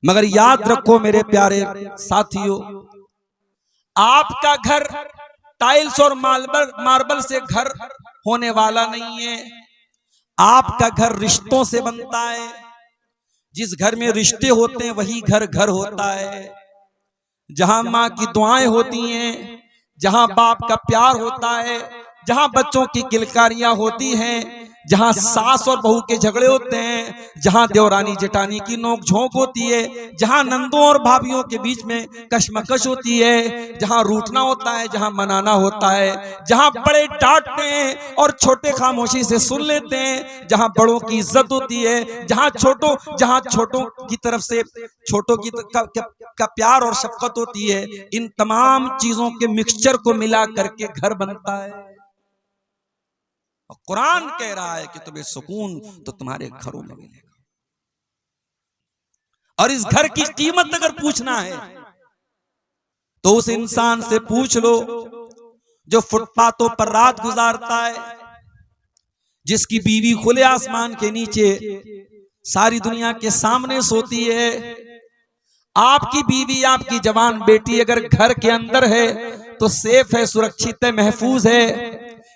मगर याद रखो मेरे प्यारे साथियों, आपका घर टाइल्स और मार्बल से घर होने वाला नहीं है। आपका घर रिश्तों से बनता है। जिस घर में रिश्ते होते हैं वही घर घर होता है। जहां माँ की दुआएं होती हैं, जहां बाप का प्यार होता है, जहां बच्चों की किलकारियां होती हैं, जहां सास और बहू के झगड़े होते हैं, जहां देवरानी जेठानी की नोक-झोंक होती है, जहां नंदों और भाभियों के बीच में कशमकश होती है, जहां रूठना होता है, जहां मनाना होता है, जहां बड़े डांटते हैं और छोटे खामोशी से सुन लेते हैं, जहां बड़ों की इज्जत होती है, जहां छोटों की तरफ से छोटों की का प्यार और शफकत होती है, इन तमाम चीजों के मिक्सचर को मिला करके घर बनता है। और कुरान कह रहा है कि तुम्हें सुकून तो तुम्हारे घरों में मिलेगा। और इस घर की कीमत अगर पूछना है तो उस इंसान से पूछ लो जो फुटपाथों पर रात गुजारता है, जिसकी बीवी खुले आसमान के नीचे सारी दुनिया के सामने सोती है। आपकी बीवी, आपकी जवान बेटी अगर घर के अंदर है तो सेफ है, सुरक्षित है, महफूज है।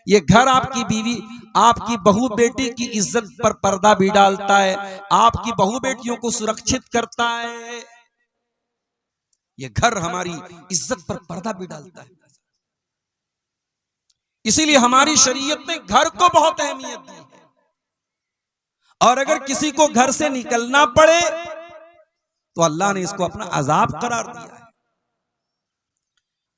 ये घर आपकी बीवी, आपकी बहू बेटी की इज्जत पर पर्दा भी डालता है, आपकी बहू बेटियों को सुरक्षित करता है। ये घर हमारी इज्जत पर पर्दा भी डालता है। इसीलिए हमारी शरीयत ने घर को बहुत अहमियत दी है। और अगर किसी को घर से निकलना पड़े तो अल्लाह ने इसको अपना अजाब करार दिया है।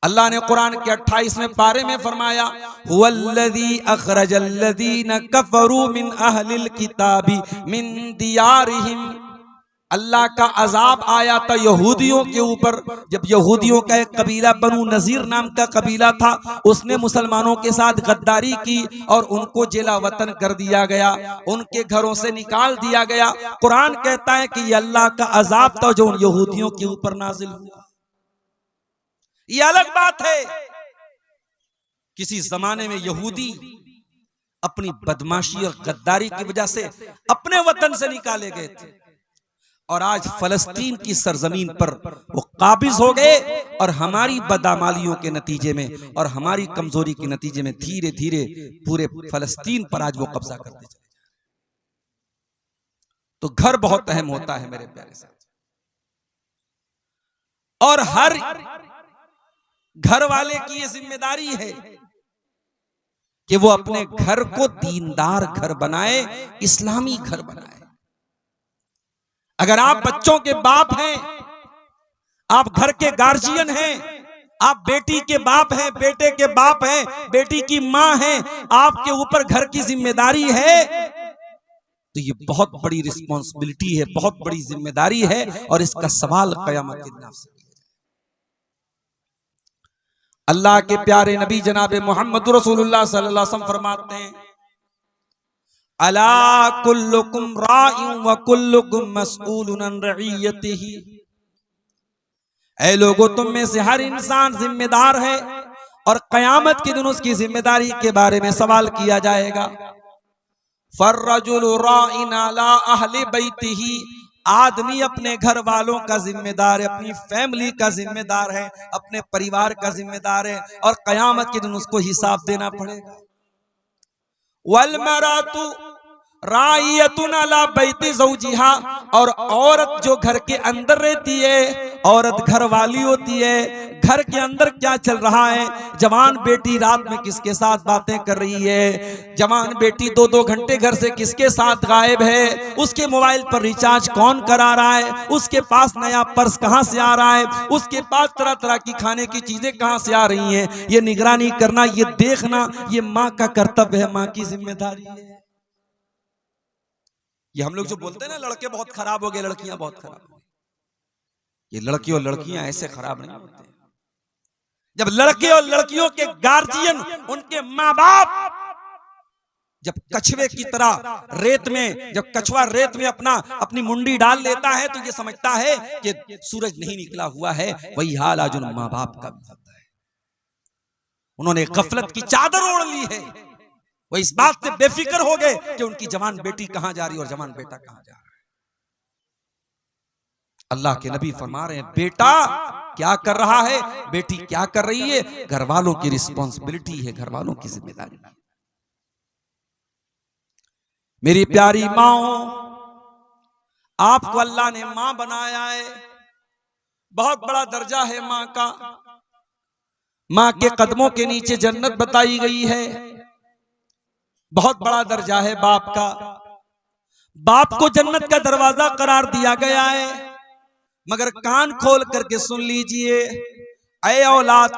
अल्लाह ने कुरान के 28वें पारे में फरमाया, हुवल्लज़ी अखरजल्लज़ीना कफरू मिन अहलिल किताबी मिन दियारिहिम। अल्लाह का अजाब आया था यहूदियों के ऊपर। जब यहूदियों का एक कबीला बनु नजीर नाम का कबीला था, उसने मुसलमानों के साथ गद्दारी की और उनको जेला वतन कर दिया गया, उनके घरों से निकाल दिया गया। कुरान कहता है कि यह अल्लाह का अजाब था जो उन यहूदियों के ऊपर नाजिल हुआ। यह अलग बात है, किसी जमाने में यहूदी अपनी बदमाशी और गद्दारी की वजह से अपने वतन से निकाले गए थे, और आज फलस्तीन की सरजमीन पर वो काबिज हो गए। और हमारी बदआमालियों के नतीजे में और हमारी कमजोरी के नतीजे में धीरे धीरे पूरे फलस्तीन पर आज वो कब्जा करते चले। तो घर बहुत अहम होता है मेरे प्यारे साथ। और हर घर वाले की ये जिम्मेदारी है कि वो अपने घर को दीनदार घर बनाए, इस्लामी घर बनाए। अगर आप बच्चों के बाप हैं, आप घर के गार्जियन हैं, आप बेटी के बाप हैं, बेटे के बाप हैं, बेटी की मां हैं, आपके ऊपर घर की जिम्मेदारी है, तो ये बहुत बड़ी रिस्पॉन्सिबिलिटी है, बहुत बड़ी जिम्मेदारी है। और इसका सवाल क़यामत के दिन आपसे। अल्लाह के प्यारे नबी जनाब मोहम्मद रसूलुल्लाह सल्लल्लाहु अलैहि वसल्लम फरमाते हैं, अला कुल्लुकुम राइउन व कुल्लुकुम मसऊलुन अन रइयतिही। ऐ लोगों, तुम में से हर इंसान जिम्मेदार है और कयामत के दिन उसकी जिम्मेदारी के बारे में सवाल किया जाएगा। फर्रजुलु राइन अला अहली बैतिही। आदमी अपने घर वालों का जिम्मेदार है, अपनी फैमिली का जिम्मेदार है, अपने परिवार का जिम्मेदार है, और कयामत के दिन उसको हिसाब देना पड़ेगा। वल मरातु राइयतुन अला बैति ज़ौजिहा। और औरत जो घर के अंदर रहती है, औरत घर वाली होती है। घर के अंदर क्या चल रहा है, जवान बेटी रात में किसके साथ बातें कर रही है, जवान बेटी 2-2 घंटे घर से किसके साथ गायब है, उसके मोबाइल पर रिचार्ज कौन करा रहा है, उसके पास नया पर्स कहां से आ रहा है, उसके पास तरह तरह की खाने की चीजें कहां से आ रही हैं, ये निगरानी करना, ये देखना, ये माँ का कर्तव्य है, माँ की जिम्मेदारी है। ये हम लोग जो बोलते हैं ना, लड़के बहुत खराब हो गए, लड़कियां बहुत खराब हो गई, ये लड़के और लड़कियां ऐसे खराब नहीं होते। जब लड़के और लड़कियों के गार्जियन, उनके माँ बाप जब कछुए की तरह रेत में, जब कछुआ रेत में अपनी मुंडी डाल लेता है तो ये समझता है कि सूरज नहीं निकला हुआ है, वही हाल आज उन माँ बाप का भी होता है। उन्होंने गफलत की चादर ओढ़ ली है, वो इस बात से बेफिक्र हो गए कि उनकी जवान बेटी कहां जा रही है और जवान बेटा कहां जा रहा है। अल्लाह के नबी फरमा रहे हैं, बेटा क्या कर रहा है, बेटी क्या कर रही है, घर वालों की रिस्पॉन्सिबिलिटी है, घर वालों की जिम्मेदारी है। मेरी प्यारी माओ, आपको अल्लाह ने मां बनाया है, बहुत बड़ा दर्जा है मां का। मां के कदमों के नीचे जन्नत बताई गई है, बहुत बड़ा दर्जा है बाप का। बाप को जन्नत का दरवाजा करार दिया गया है, मगर कान खोल करके सुन लीजिए, ऐ औलाद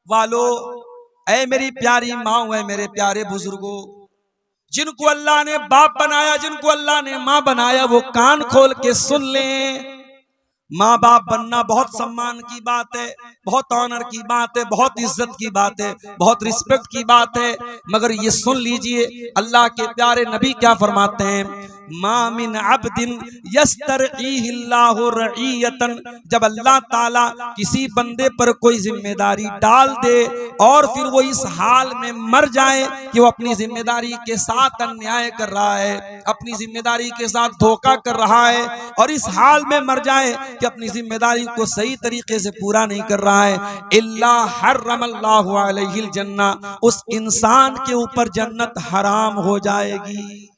वालों, ऐ मेरी प्यारी माँ, ऐ मेरे प्यारे बुजुर्गों, जिनको अल्लाह ने बाप बनाया, जिनको अल्लाह ने माँ बनाया, वो कान खोल के सुन लें। माँ बाप बनना बहुत सम्मान की बात है, बहुत ऑनर की बात है, बहुत इज्जत की बात है, बहुत रिस्पेक्ट की बात है, मगर ये सुन लीजिए अल्लाह के प्यारे नबी क्या फरमाते हैं, मा मिन अब्दिन यस्तरईहिल्लाहु रईयतन, जब अल्लाह ताला किसी बंदे पर कोई जिम्मेदारी डाल दे और फिर वो इस हाल में मर जाए कि वो अपनी जिम्मेदारी के साथ अन्याय कर रहा है, अपनी जिम्मेदारी के साथ धोखा कर रहा है, और इस हाल में मर जाए कि अपनी जिम्मेदारी को सही तरीके से पूरा नहीं कर रहा है, इल्ला हर्रमल्लाहु अलैहिल जन्ना, उस इंसान के ऊपर जन्नत हराम हो जाएगी।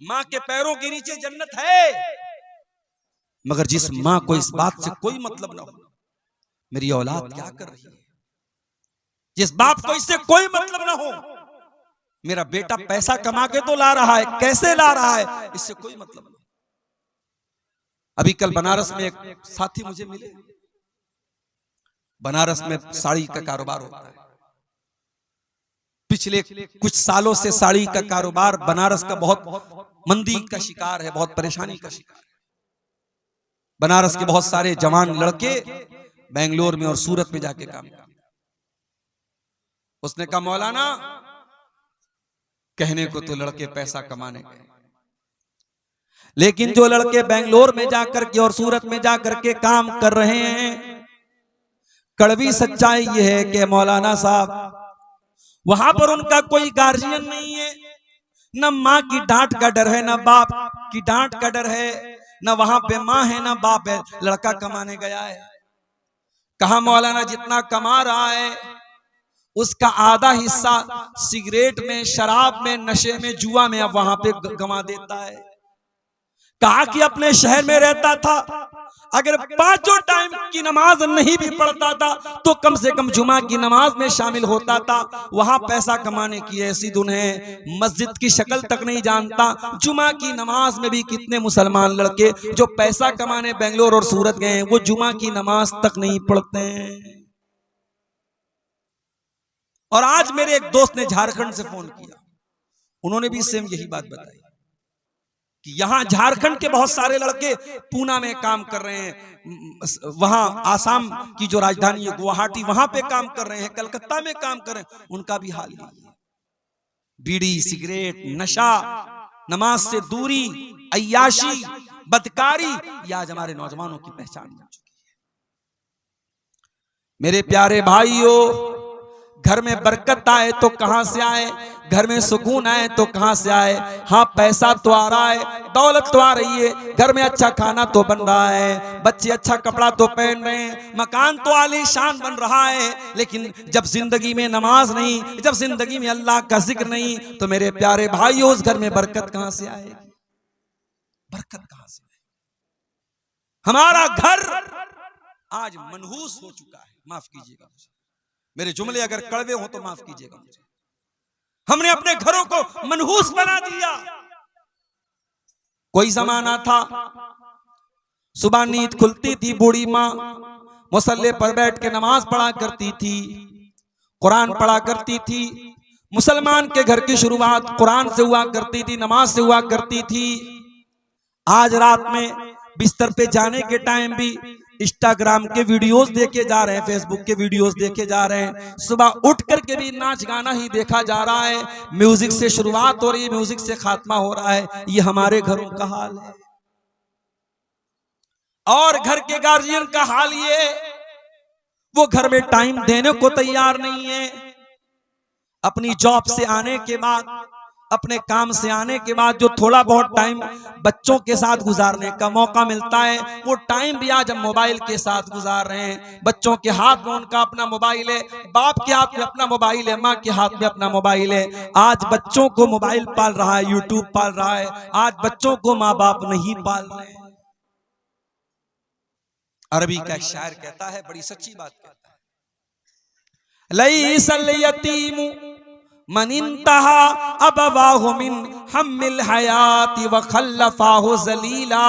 मां के पैरों के नीचे जन्नत है, मगर जिस मां को इस बात से कोई मतलब ना हो, मेरी औलाद क्या कर रही है, जिस बाप को इससे कोई मतलब ना हो, मेरा बेटा पैसा कमा के तो ला रहा है, कैसे ला रहा है, इससे कोई मतलब नहीं। अभी कल बनारस में एक साथी मुझे मिले, बनारस में साड़ी का कारोबार होता है, पिछले कुछ सालों से साड़ी का कारोबार बनारस का बहुत मंदी का शिकार है, बहुत परेशानी का शिकार है। बनारस के बहुत सारे जवान लड़के बेंगलोर में और सूरत में जाके काम करते। उसने कहा, मौलाना कहने को तो लड़के पैसा कमाने गए, लेकिन जो लड़के बेंगलोर में जाकर के और सूरत में जाकर के काम कर रहे हैं, कड़वी सच्चाई ये है कि मौलाना साहब वहां पर उनका कोई गार्जियन नहीं है, न माँ की डांट का डर है, न बाप की डांट का डर है, न वहां पे माँ है न बाप है, लड़का कमाने गया है। कहा मौलाना जितना कमा रहा है उसका आधा हिस्सा सिगरेट में, शराब में, नशे में, जुआ में अब वहां पे गंवा देता है। कहा कि अपने शहर में रहता था, अगर पांचों टाइम की नमाज नहीं भी पढ़ता था तो कम से कम जुमा की नमाज में शामिल होता था। वहां पैसा कमाने की ऐसी धुन है, मस्जिद की शक्ल तक नहीं जानता। जुमा की नमाज में भी कितने मुसलमान लड़के जो पैसा कमाने बेंगलोर और सूरत गए हैं, वो जुमा की नमाज तक नहीं पढ़ते हैं। और आज मेरे एक दोस्त ने झारखंड से फोन किया, उन्होंने भी सेम यही बात बताई कि यहां झारखंड के बहुत सारे लड़के पूना में काम कर रहे हैं, वहां आसाम की जो राजधानी है गुवाहाटी, वहां पे काम कर रहे हैं, कलकत्ता में काम कर रहे हैं, उनका भी हाल यही है। बीड़ी, सिगरेट, नशा, नमाज से दूरी, अय्याशी, बदकारी, ये आज हमारे नौजवानों की पहचान बन चुकी है। मेरे प्यारे भाइयों, घर में बरकत आए तो कहां से आए, घर में सुकून आए तो कहां से आए। हाँ, पैसा तो आ रहा है, दौलत तो आ रही है, घर में अच्छा खाना तो बन रहा है, बच्चे अच्छा कपड़ा तो पहन रहे हैं, मकान तो आलीशान बन रहा है, लेकिन जब जिंदगी में नमाज नहीं, जब जिंदगी में अल्लाह का जिक्र नहीं, तो मेरे प्यारे भाइयों उस घर में बरकत कहां से आएगी, बरकत कहां से आएगी। हमारा घर आज मनहूस हो चुका है, माफ कीजिएगा मुझे, मेरे जुमले अगर कड़वे हो तो माफ कीजिएगा मुझे। हमने अपने घरों को मनहूस बना दिया। कोई जमाना था, सुबह नींद खुलती थी, बूढ़ी माँ मुसल्ले पर बैठ के नमाज पढ़ा करती थी, कुरान पढ़ा करती थी। मुसलमान के घर की शुरुआत कुरान से हुआ करती थी, नमाज से हुआ करती थी। आज रात में बिस्तर पे जाने के टाइम भी इंस्टाग्राम के वीडियोस देखे जा रहे हैं, फेसबुक के वीडियोस देखे जा रहे हैं, सुबह उठ करके भी नाच गाना ही देखा जा रहा है, म्यूजिक से शुरुआत हो रही है, म्यूजिक से खात्मा हो रहा है। ये हमारे घरों का हाल है। और घर के गार्जियन का हाल ये, वो घर में टाइम देने को तैयार नहीं है। अपनी जॉब से आने के बाद अपने काम से आने के बाद जो थोड़ा बहुत टाइम बच्चों के साथ गुजारने का मौका मिलता है, वो टाइम भी आज हम मोबाइल के साथ गुजार रहे हैं। बच्चों के हाथ में उनका अपना मोबाइल है, बाप के हाथ में अपना मोबाइल है, माँ के हाथ में अपना मोबाइल है। आज बच्चों को मोबाइल पाल रहा है, यूट्यूब पाल रहा है। आज बच्चों को माँ बाप नहीं पाल रहे हैं। अरबी का एक शायर कहता है, बड़ी सच्ची बात कहता है, लैसल यतीमु मन इंतहा अबवाहु मिन हम्मिल हयाती व खल्लफाहु जलीला।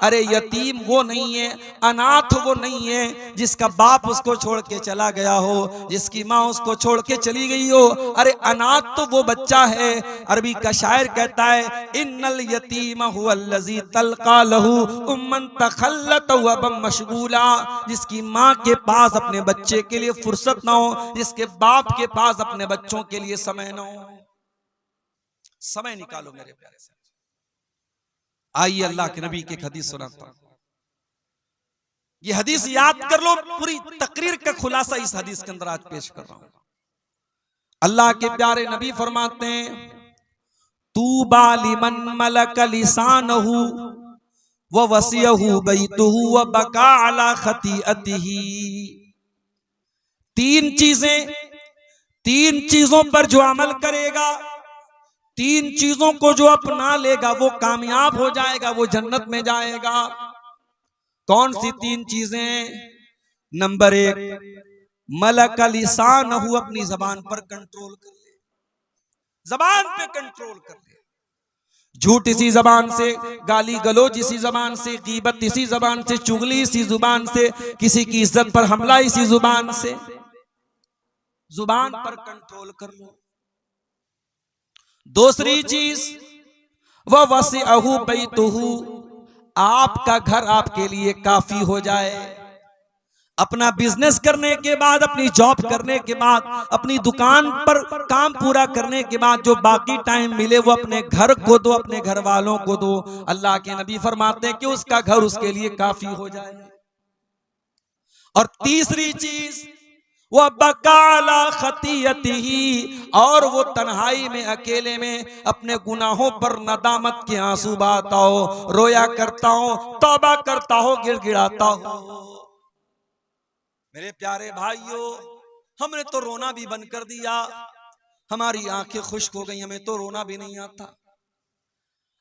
अरे यतीम वो नहीं है, अनाथ वो नहीं है जिसका बाप उसको छोड़ के चला गया हो, जिसकी माँ उसको छोड़ के चली गई हो। अरे अनाथ तो वो बच्चा है। अरबी का शायर कहता है, इन्नल यतीम हुवल्लज़ी तल्का लहू उम्मन तखल्लत व बम मशगूला। जिसकी माँ के पास अपने बच्चे के लिए फुर्सत ना हो, जिसके बाप के पास अपने बच्चों के लिए समय ना हो। समय निकालो मेरे प्यारे से। आइए अल्लाह के नबी की हदीस सुनाता हूं। ये हदीस याद कर लो, पूरी तकरीर का खुलासा इस हदीस के अंदर आज पेश कर रहा हूं। अल्लाह के प्यारे नबी फरमाते हैं, तूबा लिमन मलक लिसानहु व वसियहु बैतुहु व बका अला खतीअतिही। तीन चीजों पर जो अमल करेगा, तीन चीजों को जो अपना लेगा, वो कामयाब हो जाएगा, वो जन्नत में जाएगा। कौन सी तीन चीजें? नंबर 1, मलक लिसानहु, अपनी जबान पर कंट्रोल कर ले, जबान पे कंट्रोल कर ले। झूठ इसी जबान से, गाली गलोच इसी जबान से, गीबत इसी जबान से, चुगली इसी जुबान से, किसी की इज्जत पर हमला इसी जुबान से। जुबान पर कंट्रोल कर लो। दूसरी चीज, वह वसिअहु बैतुहु, आपका घर आपके लिए काफी हो जाए। अपना बिजनेस करने के बाद, अपनी जॉब करने के बाद, अपनी दुकान पर काम पूरा करने के बाद जो बाकी टाइम मिले वो अपने घर को दो, अपने घर वालों को दो। अल्लाह के नबी फरमाते हैं कि उसका घर उसके लिए काफी हो जाए। और तीसरी चीज, वह बकाला खतीयतिही, और वो तन्हाई में, अकेले में अपने गुनाहों पर नदामत के आंसू बहाता हो, रोया करता हो, तौबा करता हो, गिड़गिड़ाता हो। मेरे प्यारे भाइयों, हमने तो रोना भी बंद कर दिया, हमारी आंखें खुश्क हो गई, हमें तो रोना भी नहीं आता।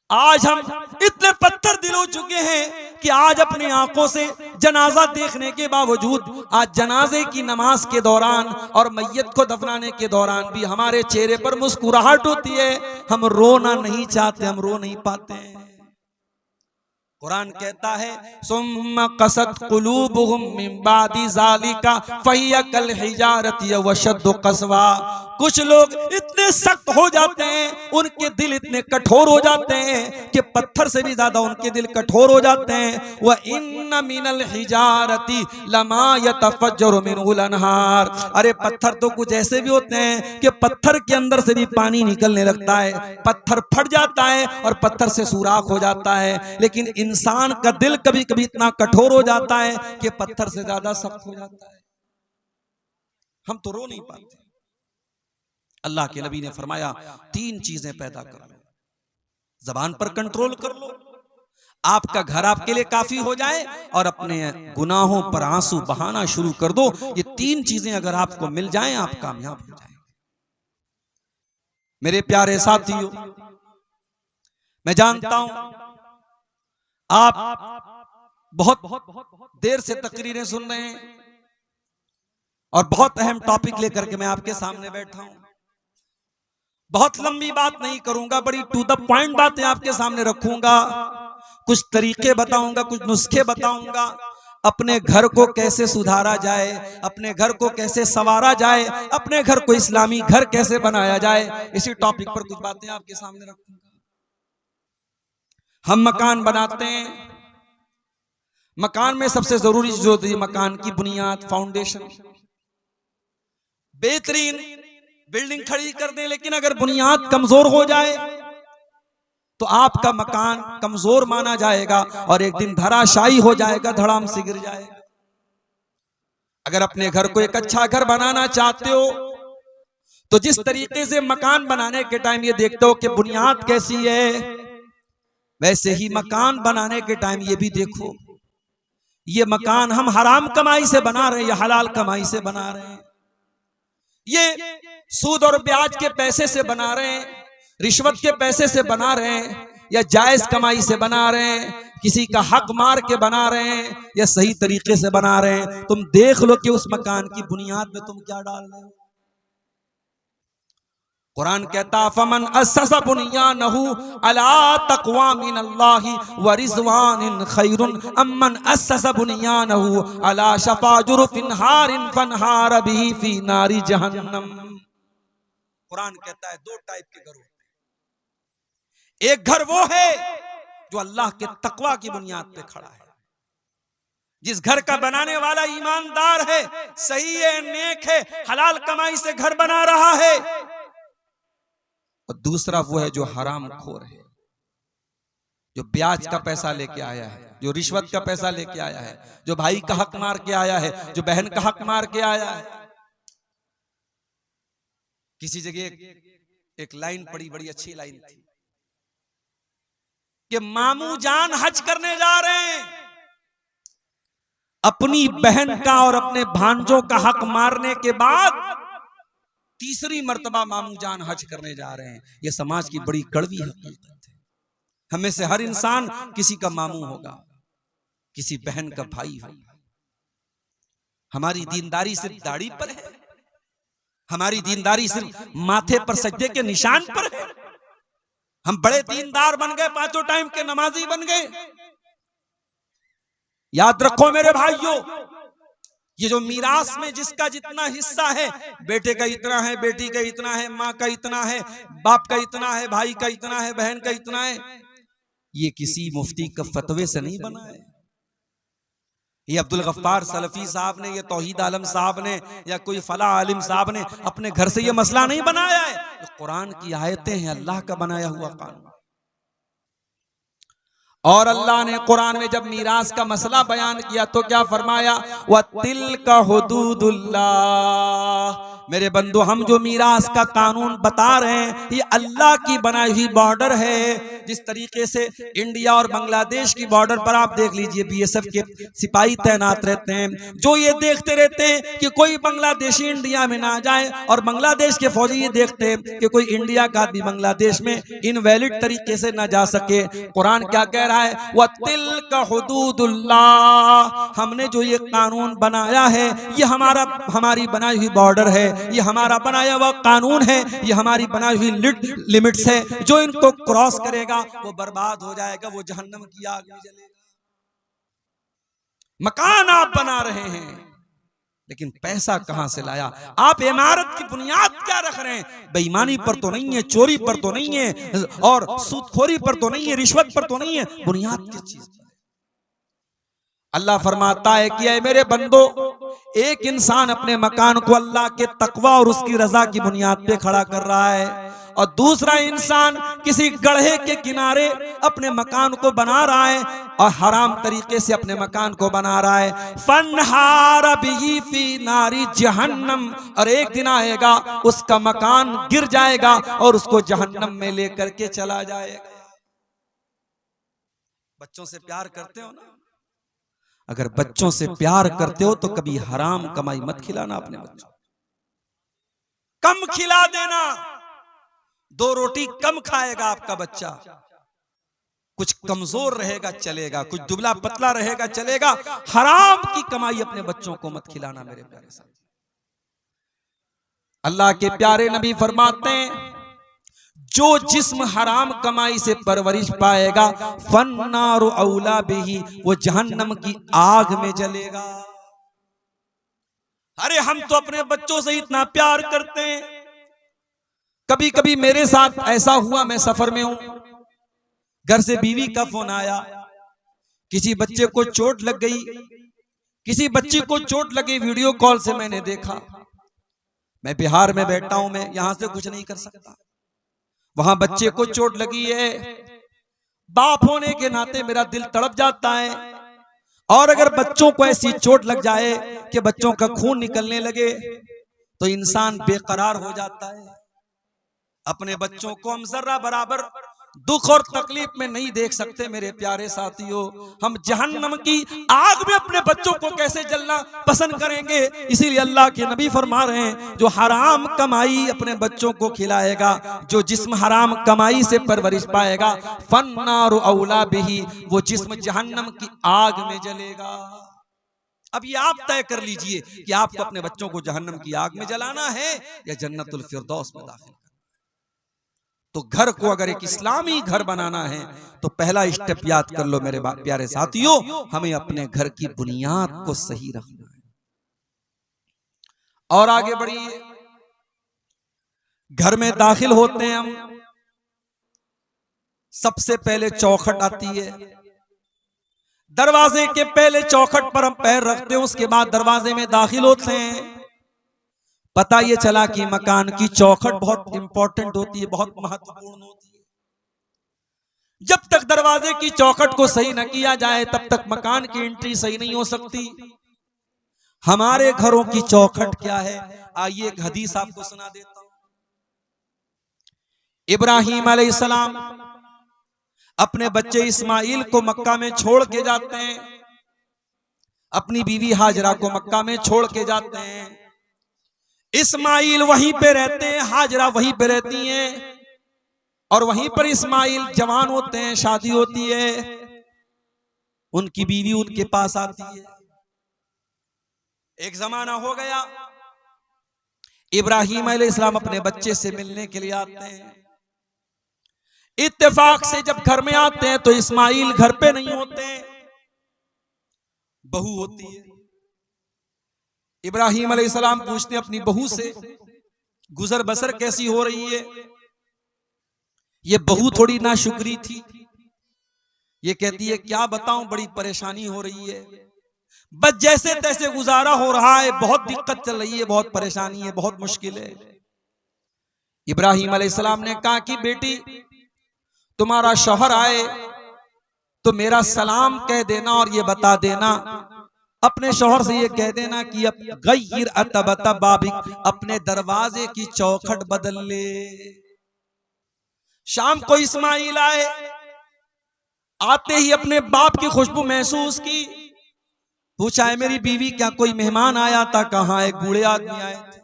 आज हम इतने पत्थर दिल हो चुके हैं कि आज अपनी आंखों से जनाजा देखने के बावजूद, आज जनाजे की नमाज के दौरान और मैयत को दफनाने के दौरान भी हमारे चेहरे पर मुस्कुराहट होती है। हम रोना नहीं चाहते, हम रो नहीं पाते हैं। कुरान कहता है, सुम्मा कसत कुलूबुहुम मिन बादी ज़ालिका फहिया कल हिजारति व शद्दु कसवा। कुछ लोग इतने सख्त हो जाते हैं, उनके दिल इतने कठोर हो जाते हैं कि पत्थर से भी ज्यादा उनके दिल कठोर हो जाते हैं। व इन्न मिनल हिजारति लमा यतफज्जरु मिनहुल अनहार। अरे पत्थर तो कुछ ऐसे भी होते हैं कि पत्थर के अंदर से भी पानी निकलने लगता है, पत्थर फट जाता है और पत्थर से सुराख हो जाता है। लेकिन इंसान का दिल कभी कभी इतना कठोर हो जाता है कि पत्थर से ज्यादा सख्त हो जाता है। हम तो रो नहीं पाते। अल्लाह के नबी ने फरमाया, 3 चीजें पैदा कर लो, जबान पर कंट्रोल कर लो, आपका घर आपके लिए काफी हो जाए, और अपने गुनाहों पर आंसू बहाना शुरू कर दो। ये 3 चीजें अगर आपको मिल जाएं, आप कामयाब हो जाएंगे। मेरे प्यारे साथियों, मैं जानता हूं आप बहुत देर से तकरीरें सुन रहे हैं और बहुत अहम टॉपिक लेकर के मैं आपके सामने बैठा हूं। बहुत लंबी बात नहीं करूंगा, बड़ी टू द पॉइंट बातें आपके सामने रखूंगा। कुछ तरीके बताऊंगा, कुछ नुस्खे बताऊंगा, अपने घर को कैसे सुधारा जाए, अपने घर को कैसे संवारा जाए, अपने घर को इस्लामी घर कैसे बनाया जाए। इसी टॉपिक पर कुछ बातें आपके सामने रखूंगा। हम मकान बनाते हैं, मकान में सबसे जरूरी जो होती है मकान की बुनियाद, फाउंडेशन। बेहतरीन बिल्डिंग खड़ी कर दें, लेकिन अगर बुनियाद कमजोर हो जाए तो आपका मकान कमजोर माना जाएगा और एक दिन धराशायी हो जाएगा, धड़ाम से गिर जाएगा। अगर अपने घर को एक अच्छा घर बनाना चाहते हो तो जिस तरीके से मकान बनाने के टाइम ये देखते हो कि बुनियाद कैसी है, वैसे ही मकान बनाने के टाइम ये भी देखो ये मकान हम हराम कमाई से बना रहे हैं या हलाल कमाई से बना रहे हैं, ये सूद और ब्याज के पैसे से बना रहे हैं, रिश्वत के पैसे से बना रहे हैं, या जायज कमाई से बना रहे हैं, किसी का हक मार के बना रहे हैं, या सही तरीके से बना रहे हैं। तुम देख लो कि उस मकान की बुनियाद में तुम क्या डाल रहे हो। कुरान कहता फमन अस्ससा बुनियानहु अला तक़वा मिनल्लाहि व रिज़वानिन खैरुन अम्मन अस्ससा बुनियानहु अला शफ़ा जुरफिन हारिन फनहार बिही फी नारी जहन्नम। कुरान कहता है दो टाइप के घर होते हैं। एक घर वो है जो अल्लाह के तक़वा की बुनियाद पे खड़ा है, जिस घर का बनाने वाला ईमानदार है, सही है, नेक है, हलाल कमाई से घर बना रहा है। और दूसरा वो है जो हराम खोर है, जो ब्याज का पैसा लेके आया है, जो रिश्वत का पैसा लेके आया है, जो भाई का हक मार के आया है, जो बहन का हक मार के आया है। किसी जगह एक लाइन पड़ी, बड़ी अच्छी लाइन थी कि मामू जान हज करने जा रहे हैं, अपनी बहन का और अपने भांजों का हक मारने के बाद तीसरी मर्तबा मामू जान हज करने जा रहे हैं। यह समाज की बड़ी कड़वी हकीकत है। हमें से हर इंसान किसी का मामू होगा, किसी बहन का भाई होगा। हमारी दीनदारी सिर्फ दाढ़ी पर है, हमारी दीनदारी सिर्फ माथे पर सजदे के निशान पर है। हम बड़े दीनदार बन गए, पांचों टाइम के नमाजी बन गए। याद रखो मेरे भाइयों, ये जो मीरास में जिसका जितना हिस्सा है, बेटे का इतना है, बेटी का इतना है, माँ का इतना है, बाप का इतना है, भाई का इतना है, बहन का इतना है, ये किसी मुफ्ती का फतवे से नहीं बना है। ये अब्दुल गफ्फार सलफी साहब ने, ये तौहीद आलम साहब ने, या कोई फला आलिम साहब ने अपने घर से ये मसला नहीं बनाया है। ये कुरान की आयतें हैं, अल्लाह का बनाया हुआ कानून। और अल्लाह ने कुरान में जब मीरास का मसला बयान किया तो क्या फरमाया, व तिल्का हुदूदुल्लाह। मेरे बंदो, हम जो मीरास का कानून बता रहे हैं ये अल्लाह की बनाई हुई बॉर्डर है। जिस तरीके से इंडिया और बांग्लादेश की बॉर्डर पर आप देख लीजिए, बीएसएफ के सिपाही तैनात रहते हैं, जो ये देखते रहते हैं कि कोई बांग्लादेशी इंडिया में ना जाए, और बांग्लादेश के फौजी ये देखते हैं कि कोई इंडिया का आदमी बांग्लादेश में इनवैलिड तरीके से ना जा सके। कुरान क्या कह रहा है, व तिल्का हुदूदुल्लाह। हमने जो ये कानून बनाया है ये हमारी बनाई हुई बॉर्डर है, ये हमारा बनाया हुआ कानून है, ये हमारी बनाई हुई लिमिट्स है। जो इनको क्रॉस करेगा वो बर्बाद हो जाएगा, वो जहन्नम की आग में जलेगा। मकान आप बना रहे हैं, लेकिन पैसा कहां से लाया? आप इमारत की बुनियाद क्या रख रहे हैं? बेईमानी पर तो नहीं है, चोरी पर तो नहीं है, और सूदखोरी पर तो नहीं है, रिश्वत पर तो नहीं है। बुनियाद किस चीज पर है? अल्लाह फरमाता है कि ऐ मेरे बंदो, एक इंसान अपने मकान को अल्लाह के तकवा और उसकी रजा की बुनियाद पे खड़ा कर रहा है, और दूसरा इंसान किसी गड्ढे के किनारे अपने मकान को बना रहा है और हराम तरीके से अपने मकान को बना रहा है। फनहार बिही फी नारी जहन्नम। और एक दिन आएगा उसका मकान गिर जाएगा और उसको जहन्नम में लेकर के चला जाएगा। बच्चों से प्यार करते हो ना? अगर बच्चों से प्यार करते हो तो कभी हराम कमाई मत खिलाना अपने बच्चों, कम खिला देना। 2 रोटी कम खाएगा आपका बच्चा, कुछ कमजोर रहेगा चलेगा, कुछ दुबला पतला रहेगा चलेगा। हराम की कमाई अपने बच्चों को मत खिलाना मेरे प्यारे साथी। अल्लाह के प्यारे नबी फरमाते हैं, जो जिस्म हराम कमाई से परवरिश पाएगा फन्नारु औला बिही, वो जहन्नम की आग में जलेगा। अरे हम तो अपने बच्चों से इतना प्यार करते हैं। कभी कभी मेरे साथ ऐसा हुआ, मैं सफर में हूं, घर से बीवी का फोन आया, किसी बच्चे को चोट लग गई, किसी बच्ची को चोट लगी। वीडियो कॉल से मैंने देखा। मैं बिहार में बैठा हूं, मैं यहां से कुछ नहीं कर सकता। वहां बच्चे को चोट लगी है, बाप होने के नाते मेरा दिल तड़प जाता है। और अगर बच्चों को ऐसी चोट लग जाए कि बच्चों का खून निकलने लगे तो इंसान बेकरार हो जाता है। अपने बच्चों को हम जर्रा बराबर दुख और तकलीफ में नहीं देख सकते। मेरे प्यारे साथियों, हम जहन्नम की आग में अपने बच्चों को कैसे जलना पसंद करेंगे? इसीलिए अल्लाह के नबी फरमा रहे हैं, जो हराम कमाई अपने बच्चों को खिलाएगा, जो जिस्म हराम कमाई से परवरिश पाएगा, फन्नारु औला बिही, वो जिस्म जहन्नम की आग में जलेगा। अब ये आप तय कर लीजिए कि आपको अपने बच्चों को जहन्नम की आग में जलाना है या जन्नतुल फिरदौस में दाखिल। तो घर को अगर एक इस्लामी घर बनाना है तो पहला स्टेप याद कर लो मेरे प्यारे साथियों, हमें अपने घर की बुनियाद को सही रखना है। और आगे बढ़िए, घर में दाखिल होते हैं हम, सबसे पहले चौखट आती है। दरवाजे के पहले चौखट पर हम पैर रखते हैं, उसके बाद दरवाजे में दाखिल होते हैं। पता ये चला कि मकान की चौखट बहुत इंपॉर्टेंट होती है, बहुत महत्वपूर्ण होती है। जब तक दरवाजे की चौखट को सही न किया जाए तब तक मकान की एंट्री सही नहीं हो सकती। हमारे घरों की चौखट क्या है? आइए एक हदीस आपको सुना देता हूं। इब्राहिम अलैहिस्सलाम अपने बच्चे इस्माइल को मक्का में छोड़ के जाते हैं, अपनी बीवी हाजरा को मक्का में छोड़ के जाते हैं। इस्माइल वहीं पे रहते हैं, हाजरा वहीं पे रहती हैं, और वहीं पर इस्माइल जवान होते हैं, शादी होती है, उनकी बीवी उनके पास आती है। एक जमाना हो गया, इब्राहिम अलैहिस्सलाम अपने बच्चे से मिलने के लिए आते हैं। इत्तेफाक से जब घर में आते हैं तो इस्माइल घर पे नहीं होते, बहू होती है। इब्राहिम अलैहिस्सलाम पूछते हैं अपनी बहू से, गुजर बसर कैसी हो रही है? ये बहू थोड़ी नाशुक्री थी। ये कहती है क्या बताऊं, बड़ी परेशानी हो रही है, बस जैसे तैसे गुजारा हो रहा है, बहुत दिक्कत चल रही है, बहुत परेशानी है, बहुत मुश्किल है। इब्राहिम अलैहिस्सलाम ने कहा कि बेटी, तुम्हारा शौहर आए तो मेरा सलाम कह देना और ये बता देना, अपने शौहर से ये कह देना कि अब गैर अतबता बाबिक, अपने दरवाजे की चौखट बदल ले। शाम को इस्माइल आए, आते ही अपने बाप की खुशबू महसूस की। पूछा है मेरी बीवी क्या कोई मेहमान आया था? कहा एक बूढ़े आदमी आए थे।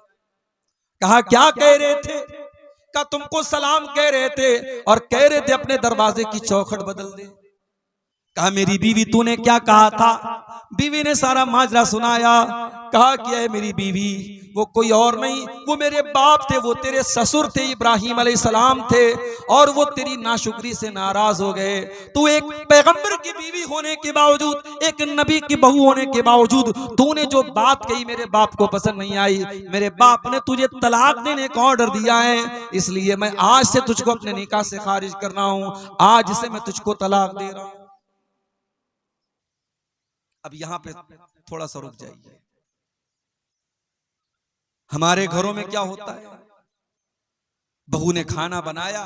कहा क्या कह रहे थे? कहा तुमको सलाम कह रहे थे और कह रहे थे अपने दरवाजे की चौखट बदल दे। कहा मेरी बीवी तूने क्या कहा था? बीवी ने सारा माजरा सुनाया। कहा क्या है मेरी बीवी, वो कोई और नहीं, वो मेरे बाप थे, वो तेरे ससुर थे, इब्राहिम अलैहिस्सलाम थे, और वो तेरी नाशुक्री से नाराज हो गए। तू एक पैगंबर की बीवी होने के बावजूद, एक नबी की बहू होने के बावजूद तूने जो बात कही मेरे बाप को पसंद नहीं आई। मेरे बाप ने तुझे तलाक देने का ऑर्डर दिया है, इसलिए मैं आज से तुझको अपने निकाह से खारिज कर रहा हूं, आज से मैं तुझको तलाक दे रहा हूं। अब यहां पे थोड़ा सा रुक जाइए। हमारे घरों में क्या होता है, बहू ने खाना बनाया,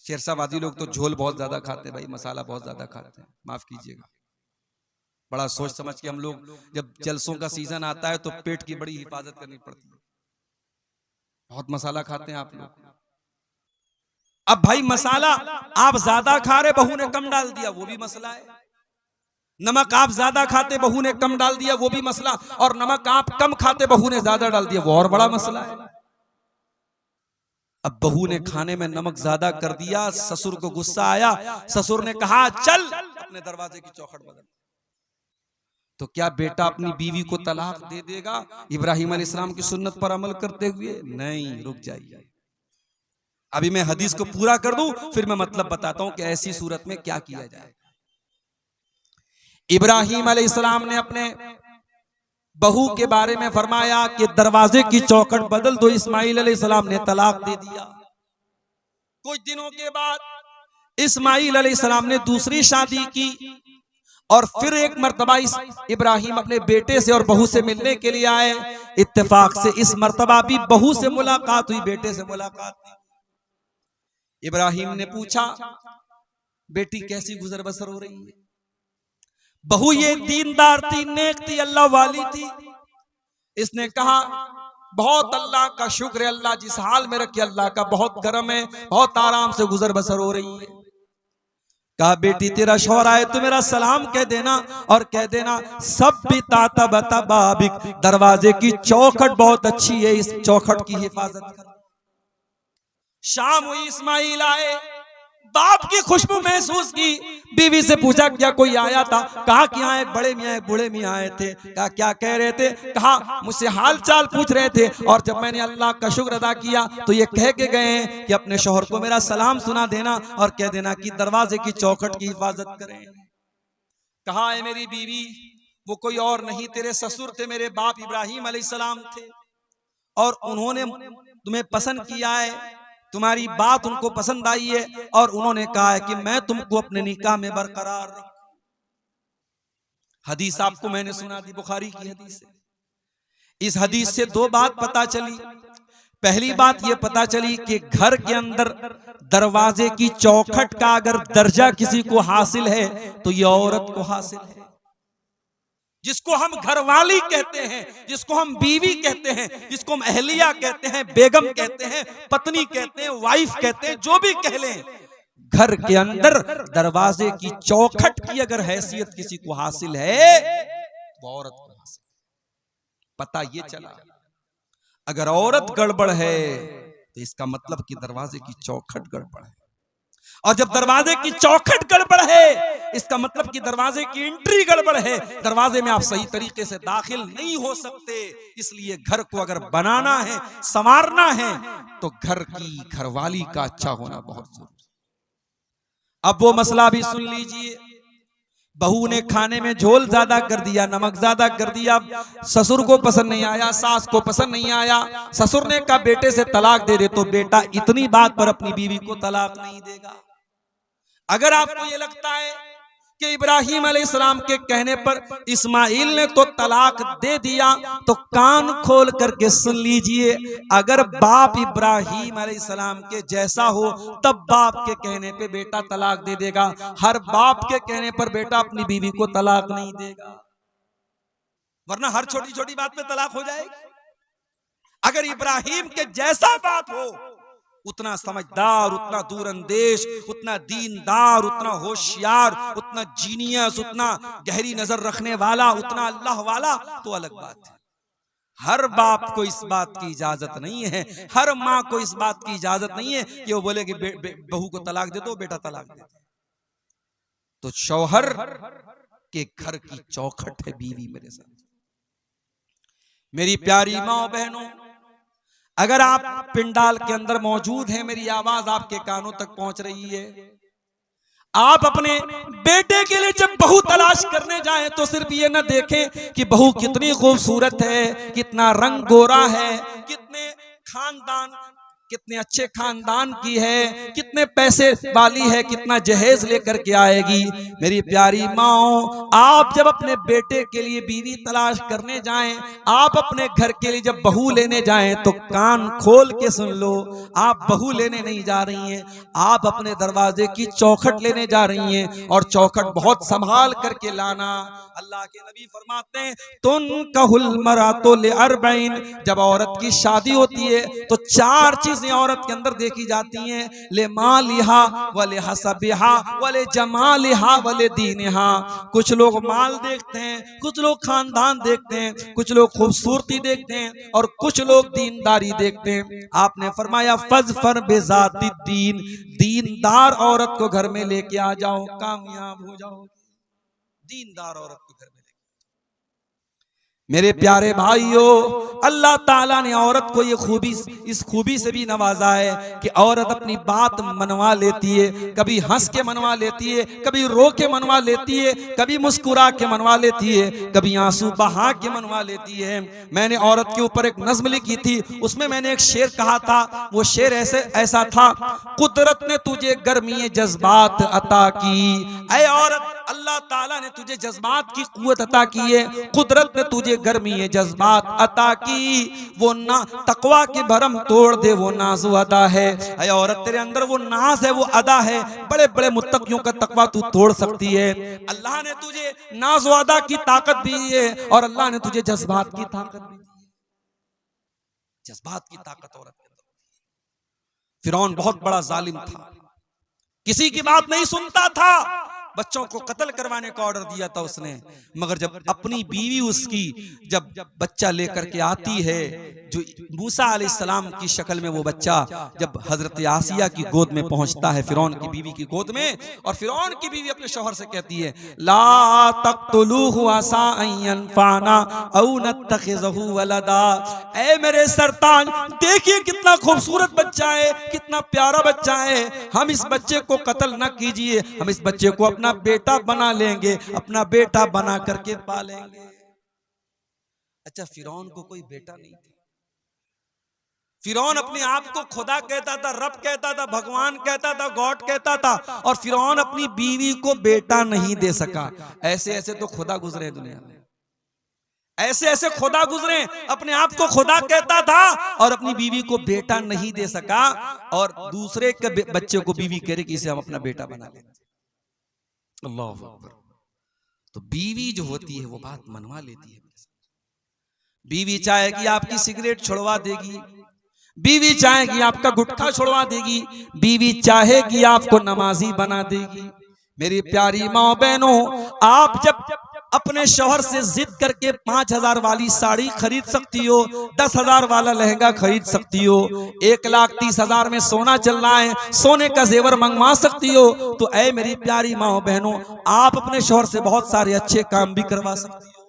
शेरशाबादी लोग तो झोल बहुत ज्यादा खाते हैं भाई, मसाला बहुत ज्यादा खाते हैं, माफ कीजिएगा। बड़ा सोच समझ के हम लोग, जब जलसों का सीजन आता है तो पेट की बड़ी हिफाजत करनी पड़ती है। बहुत मसाला खाते हैं आप लोग। अब भाई मसाला आप ज्यादा खा रहे, बहू ने कम डाल दिया, वो भी मसला है। नमक आप ज्यादा खाते, बहू ने कम डाल दिया, वो भी मसला। और नमक आप कम खाते, बहू ने ज्यादा डाल दिया, वो और बड़ा मसला है। अब बहू ने खाने में नमक ज्यादा कर दिया, ससुर को गुस्सा आया, ससुर ने कहा चल अपने दरवाजे की चौखट बदल। तो क्या बेटा अपनी बीवी को तलाक दे देगा इब्राहिम अलैहिस्सलाम की सुन्नत पर अमल करते हुए? नहीं, रुक जाइए, अभी मैं हदीस को पूरा कर दूं, फिर मैं मतलब बताता हूं कि ऐसी सूरत में क्या किया जाए। इब्राहिम अलैहिस्सलाम ने अपने बहू के बारे में फरमाया कि दरवाजे की चौखट बदल दो। इस्माइल अलैहिस्सलाम ने तलाक दे दिया। कुछ दिनों के बाद इस्माइल अलैहिस्सलाम ने दूसरी शादी की और फिर एक मर्तबा इब्राहिम अपने बेटे से और बहू से मिलने के लिए आए। इत्तेफाक से इस मर्तबा भी बहू से मुलाकात हुई, बेटे से मुलाकात नहीं। इब्राहिम ने पूछा बेटी कैसी गुजर बसर हो रही है? बहू ये दीनदार थी, नेक थी, अल्लाह वाली थी। इसने कहा बहुत अल्लाह का शुक्र है, अल्लाह जिस हाल में रखे अल्लाह का बहुत करम है, बहुत आराम से गुजर बसर हो रही है। कहा बेटी तेरा शौहर आए तो मेरा सलाम कह देना और कह देना सब भी ताता बता बाबिक, दरवाजे की चौखट बहुत अच्छी है, इस चौखट की हिफाजत कर। शाम हुई, इस्माइल आए, बाप की खुशबू महसूस की, बीवी से पूछा क्या कोई आया था? कहा कि यहाँ एक बड़े मियाँ एक बूढ़े मियाँ आए थे। कहा क्या कह रहे थे? कहा मुझसे हाल चाल पूछ रहे थे और जब मैंने अल्लाह का शुक्र अदा किया तो ये कह के गए हैं कि अपने शौहर को मेरा सलाम सुना देना और कह देना कि दरवाजे की चौखट की हिफाजत करें। कहा है मेरी बीवी, वो कोई और नहीं तेरे ससुर थे, मेरे बाप इब्राहिम अलैहिस्सलाम थे और उन्होंने तुम्हें पसंद किया है, तुम्हारी बात उनको पसंद आई है और उन्होंने कहा है कि मैं तुमको अपने निकाह में बरकरार रखूं। हदीस आपको मैंने सुना दी, बुखारी की हदीस है। इस हदीस से दो बात पता चली। पहली बात यह पता चली कि घर के अंदर दरवाजे की चौखट का अगर दर्जा किसी को हासिल है तो यह औरत को हासिल है। जिसको हम घरवाली कहते हैं, जिसको हम बीवी कहते हैं, जिसको हम अहलिया कहते हैं, बेगम कहते हैं, पत्नी कहते हैं, वाइफ कहते हैं, जो भी कह लें, घर के अंदर दरवाजे की चौखट की अगर हैसियत किसी को हासिल है तो औरत को हासिल। पता ये चला अगर औरत गड़बड़ है तो इसका मतलब कि दरवाजे की चौखट गड़बड़ है, और जब दरवाजे की चौखट गड़बड़ है इसका मतलब कि दरवाजे की एंट्री गड़बड़ है, दरवाजे में आप सही तरीके से दाखिल नहीं हो सकते। इसलिए घर को अगर बनाना है, संवारना है तो घर की घरवाली का अच्छा होना बहुत जरूरी है। अब वो मसला भी सुन लीजिए, बहू ने खाने में झोल ज्यादा कर दिया, नमक ज्यादा कर दिया, ससुर को पसंद नहीं आया, सास को पसंद नहीं आया, ससुर ने कहा बेटे से तलाक दे दे, तो बेटा इतनी बात पर अपनी बीवी को तलाक नहीं देगा। अगर आपको ये लगता है कि इब्राहिम अलैहिस्सलाम के कहने पर इस्माइल ने तो तलाक दे दिया, तो कान खोल करके सुन लीजिए, अगर बाप इब्राहिम अलैहिस्सलाम के जैसा हो तब बाप के कहने पे बेटा तलाक दे देगा। हर बाप के कहने पर बेटा अपनी बीवी को तलाक नहीं देगा, वरना हर छोटी छोटी बात पे तलाक हो जाएगी। अगर इब्राहिम के जैसा बाप हो, उतना समझदार, उतना दूरअंदेश, उतना दीनदार, उतना होशियार, उतना जीनियस, उतना गहरी नजर रखने वाला, उतना अल्लाह वाला, तो अलग बात है। हर बाप को इस बात की इजाजत नहीं है, हर माँ को इस बात की इजाजत नहीं है कि वो बोले कि बहू को तलाक दे दो, बेटा तलाक दे दो। तो शौहर के घर की चौखट है बीवी। मेरे साथ मेरी प्यारी माँ बहनों, अगर आप पिंडाल के अंदर मौजूद हैं, मेरी आवाज आपके कानों तक पहुंच रही है, आप अपने बेटे के लिए जब बहू तलाश करने जाएं तो सिर्फ ये न देखें कि बहू कितनी खूबसूरत है, कितना रंग गोरा है, कितने अच्छे खानदान की है, कितने पैसे वाली है, कितना जहेज लेकर के आएगी। मेरी प्यारी माओ, आप जब अपने बेटे के लिए बीवी तलाश करने जाएं, आप अपने घर के लिए जब बहू लेने जाएं तो कान खोल के सुन लो, आप बहू लेने नहीं जा रही हैं, आप अपने दरवाजे की चौखट लेने जा रही हैं, और चौखट बहुत संभाल करके लाना। अल्लाह के नबी फरमाते हैं तुन कहुल मरातो ले अरबईन, जब औरत की शादी होती है तो चार चीजें औरत के अंदर देखी जाती हैं, ले मालिहा वले हसबिहा वले जमालिहा वले दीनिहा। कुछ लोग माल देखते हैं, कुछ लोग खानदान देखते हैं, कुछ लोग खूबसूरती देखते हैं और कुछ लोग दीनदारी देखते हैं। आपने फरमाया फज़फर बेज़ाती दीन, दीनदार औरत को घर में लेके आ जाओ, कामयाब हो जाओ। दीनदार औरत को घर में। मेरे प्यारे भाइयों, अल्लाह ताला ने औरत को ये खूबी, इस खूबी से भी नवाजा है कि औरत अपनी बात मनवा लेती है, कभी हंस के मनवा लेती है, कभी रो के मनवा लेती है, कभी मुस्कुरा के मनवा लेती है, कभी आंसू बहा के मनवा लेती है। मैंने औरत के ऊपर एक नज्म लिखी थी, उसमें मैंने एक शेर कहा था, वो शेर ऐसा था, कुदरत ने तुझे गर्मी जज्बात अता की। ऐ औरत, अल्लाह ताला ने तुझे जज्बात की कुव्वत अता की है, कुदरत ने तुझे गर्मी जज्बात अता की। वो ना तकवा की भरम तोड़ दे, वो नाज़ अदा है। ऐ औरत, तेरे अंदर वो नाज है, वो अदा है, बड़े बड़े मुत्तकियों का तकवा तू तोड़ सकती है। अल्लाह ने तुझे नाज अदा की ताकत दी है और अल्लाह ने तुझे जज्बात की ताकत दी है। जज्बात की ताकत औरत के अंदर। फिरौन बहुत बड़ा जालिम था, किसी की बात नहीं सुनता था, बच्चों को कत्ल करवाने का ऑर्डर दिया था उसने। मगर जब अपनी बीवी उसकी जब बच्चा लेकर के आती है, जो मूसा अलैहिस्सलाम की शक्ल में वो बच्चा जब हजरत आसिया की गोद में पहुंचता है, फिरौन की बीवी की गोद में, और फिरौन की बीवी अपने शौहर से कहती है, ला तक़्तुलूहु असा अन यनफ़अना औ नत्तख़िज़हु वलदा। ऐ मेरे सरताज, देखिए कितना खूबसूरत बच्चा है, कितना प्यारा बच्चा है, हम इस बच्चे को कत्ल न कीजिए, हम इस बच्चे को अपना बेटा बना लेंगे, अपना बेटा बना करके पालेंगे। अच्छा, फिरौन को कोई बेटा नहीं था। फिरौन अपने आप को खुदा कहता था, रब कहता था, भगवान कहता था, गॉड कहता था, और फिरौन अपनी बीवी को बेटा नहीं दे सका। ऐसे ऐसे तो खुदा गुजरे दुनिया में, ऐसे ऐसे खुदा गुजरे, अपने आप को खुदा कहता था और अपनी बीवी को बेटा नहीं दे सका, और दूसरे के बच्चे को बीवी कह रही कि इसे हम अपना बेटा बना लेंगे। अल्लाह अकबर। तो बीवी जो होती है वो बात मनवा लेती है। बीवी चाहेगी आपकी सिगरेट छुड़वा देगी, बीवी चाहेगी आपका गुटखा छुड़वा देगी, बीवी चाहेगी आपको नमाजी बना देगी। मेरी प्यारी माँ बहनों, आप जब अपने शौहर से जिद करके 5,000 वाली साड़ी खरीद सकती हो, 10,000 वाला लहंगा खरीद सकती हो, 1,30,000 में सोना चल रहा है, सोने का जेवर मंगवा सकती हो, तो ऐ मेरी प्यारी माँ बहनों, आप अपने शौहर से बहुत सारे अच्छे काम भी करवा सकती हो।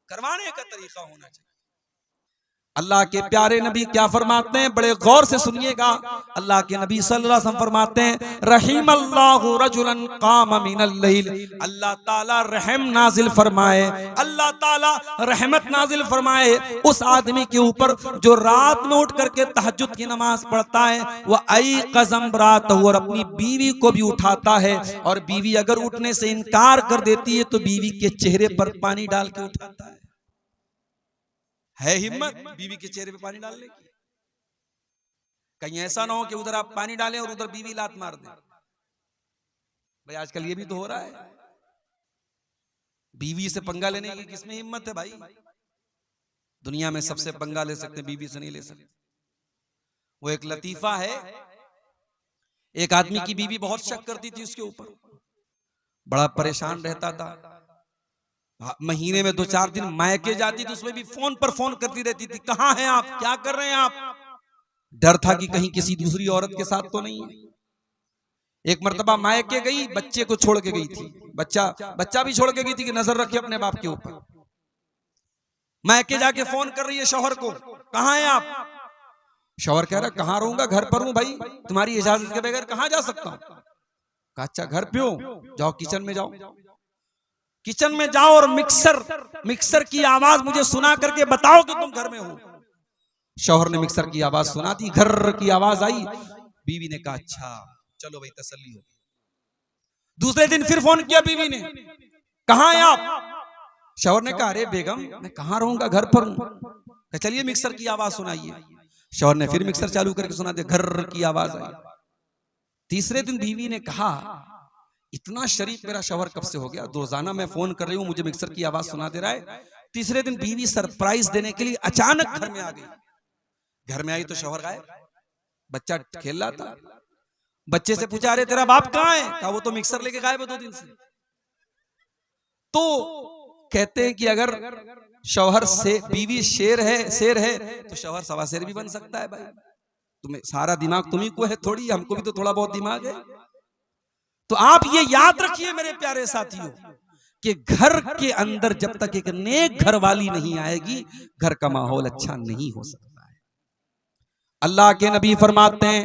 करवाने का तरीका होना चाहिए। अल्लाह के प्यारे नबी क्या फरमाते हैं, बड़े गौर से सुनिएगा। अल्लाह के नबी सल्लल्लाहु अलैहि वसल्लम फरमाते हैं, रहीमल्लाहु रजुलन काम मिनल लैल। अल्लाह ताला रहम नाजिल फरमाए, अल्लाह ताला रहमत नाजिल फरमाए उस आदमी के ऊपर जो रात में उठ करके तहज्जुद की नमाज पढ़ता है, वह आई कज़म रात, और अपनी बीवी को भी उठाता है, और बीवी अगर उठने से इनकार कर देती है तो बीवी के चेहरे पर पानी डाल के उठाता है हिम्मत बीवी के चेहरे पे पानी डालने की? कहीं ऐसा ना हो कि उधर आप पानी डालें और उधर बीवी लात मार दे। भाई आजकल ये भी तो हो रहा है, बीवी से पंगा लेने की किसमें हिम्मत है भाई? दुनिया में सबसे पंगा ले सकते, बीवी से नहीं ले सकते। वो एक लतीफा है, एक आदमी की बीवी बहुत शक करती थी उसके ऊपर, बड़ा परेशान रहता था, महीने में 2-4 दिन मायके जाती थी, उसमें भी फोन पर फोन करती रहती थी, कहाँ हैं आप, क्या कर रहे हैं आप? डर था कि कहीं किसी दूसरी औरत के साथ तो नहीं है। एक मर्तबा मायके गई, बच्चे को छोड़ के गई थी, बच्चा भी छोड़ के गई थी कि नजर रखे अपने बाप के ऊपर। मायके जाके फोन कर रही है शौहर को, कहाँ हैं आप? शौहर कह रहा कहाँ रहूंगा, घर पर हूं भाई, तुम्हारी इजाजत के बगैर कहाँ जा सकता हूं? कहा अच्छा घर पे हो, जाओ किचन में जाओ, किचन में जाओ और मिक्सर की आवाज मुझे सुना करके बताओ कि तुम घर में हो। शौहर ने मिक्सर की आवाज सुना दी, घर की आवाज आई, बीवी ने कहा अच्छा चलो भाई तसल्ली हो। दूसरे दिन फिर फोन किया बीवी ने, कहाँ हैं आप? शौहर ने कहा अरे बेगम मैं कहाँ रहूंगा, घर पर हूं। चलिए मिक्सर की आवाज सुनाइए। शौहर ने फिर मिक्सर चालू करके सुना दिया, घर की आवाज आई। तीसरे दिन बीवी ने कहा इतना शरीफ मेरा शौहर कब से हो गया, रोजाना मैं फोन कर रही हूँ मुझे मिक्सर की आवाज सुना दे रहा है। तीसरे दिन बीवी सरप्राइज देने के लिए अचानक घर में आ गई। घर में आई तो शौहर गायब, बच्चा खेल रहा था। बच्चे से पूछा अरे तेरा बाप कहाँ है? कहा वो तो मिक्सर लेके गायब है 2 दिन से। तो कहते हैं कि अगर शौहर से बीवी शेर है तो शौहर सवा शेर भी बन सकता है भाई। तुम्हें सारा दिमाग तुम्ही को है थोड़ी, हमको भी तो थोड़ा बहुत दिमाग है। तो आप ये याद रखिए मेरे प्यारे साथियों कि घर के अंदर जब तक एक नेक घर वाली नहीं आएगी, घर का माहौल अच्छा नहीं हो सकता है। अल्लाह के नबी फरमाते हैं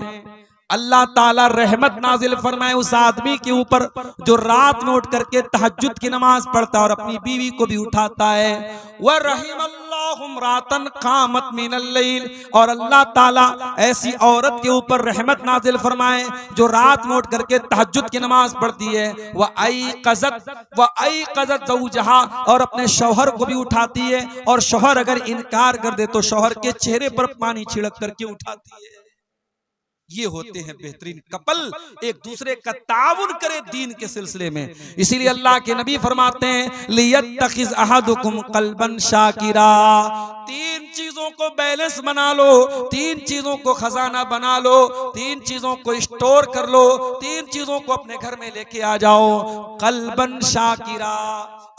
अल्लाह ताला रहमत नाजिल फरमाए उस आदमी के ऊपर जो रात में उठ करके तहज्जुद की नमाज पढ़ता है और अपनी बीवी को भी उठाता है। वह रहीमल्लाहु इम्रातन कामत मिनल लैल, और अल्लाह ताला ऐसी औरत के ऊपर रहमत नाजिल फरमाए जो रात में उठ करके तहज्जुद की नमाज पढ़ती है। वह आई क़ज़त ज़ौजहा, और अपने शौहर को भी उठाती है, और शौहर अगर इनकार कर दे तो शौहर के चेहरे पर पानी छिड़क करके उठाती है। ये होते हैं बेहतरीन कपल, एक दूसरे का ताउन करे दीन के सिलसिले में। इसीलिए अल्लाह के नबी फरमाते हैं लियत्तखिज़ अहदुकुम क़ल्बन शाकिरा। 3 चीजों चीजों को बैलेंस बना लो, 3 चीजों को खजाना बना लो, 3 चीजों को स्टोर कर लो, 3 चीजों को अपने घर में लेके आ जाओ। कल्बन शाकिरा,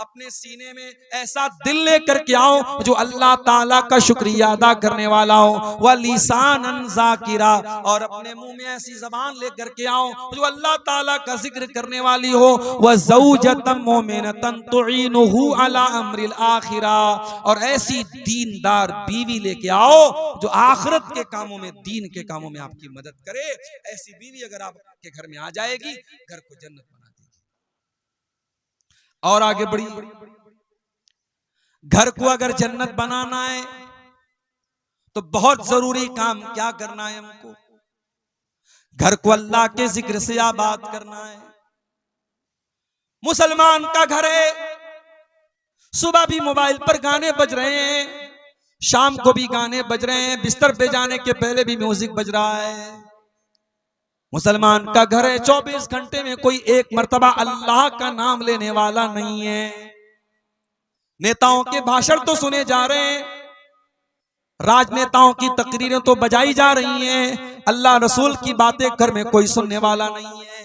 अपने सीने में ऐसा दिल लेकर के आओ जो अल्लाह ताला का शुक्रिया अदा करने वाला हो। व लिसानन ज़ाकिरा, और अपने मुंह में ऐसी जबान लेकर के आओ जो अल्लाह ताला का जिक्र करने वाली हो। व ज़ौजतन मोमिनतन तुईनुहु अला अम्रिल आखिरा, और ऐसी दीनदार बीवी लेके आओ जो आखिरत के कामों में, दीन के कामों में आपकी मदद करे। ऐसी बीवी अगर आपके घर में आ जाएगी, घर को जन्नत बना देगी। और आगे बढ़ी, घर को अगर जन्नत बनाना है तो बहुत जरूरी काम क्या करना है हमको? घर को अल्लाह के जिक्र से आबाद करना है। मुसलमान का घर है, सुबह भी मोबाइल पर गाने बज रहे हैं, शाम को भी गाने बज रहे हैं, बिस्तर पे जाने के पहले भी म्यूजिक बज रहा है। मुसलमान का घर है, 24 घंटे में कोई एक मर्तबा अल्लाह का नाम लेने वाला नहीं है। नेताओं के भाषण तो सुने जा रहे हैं, राजनेताओं की तकरीरें तो बजाई जा रही हैं, अल्लाह रसूल की बातें घर में कोई सुनने वाला नहीं है।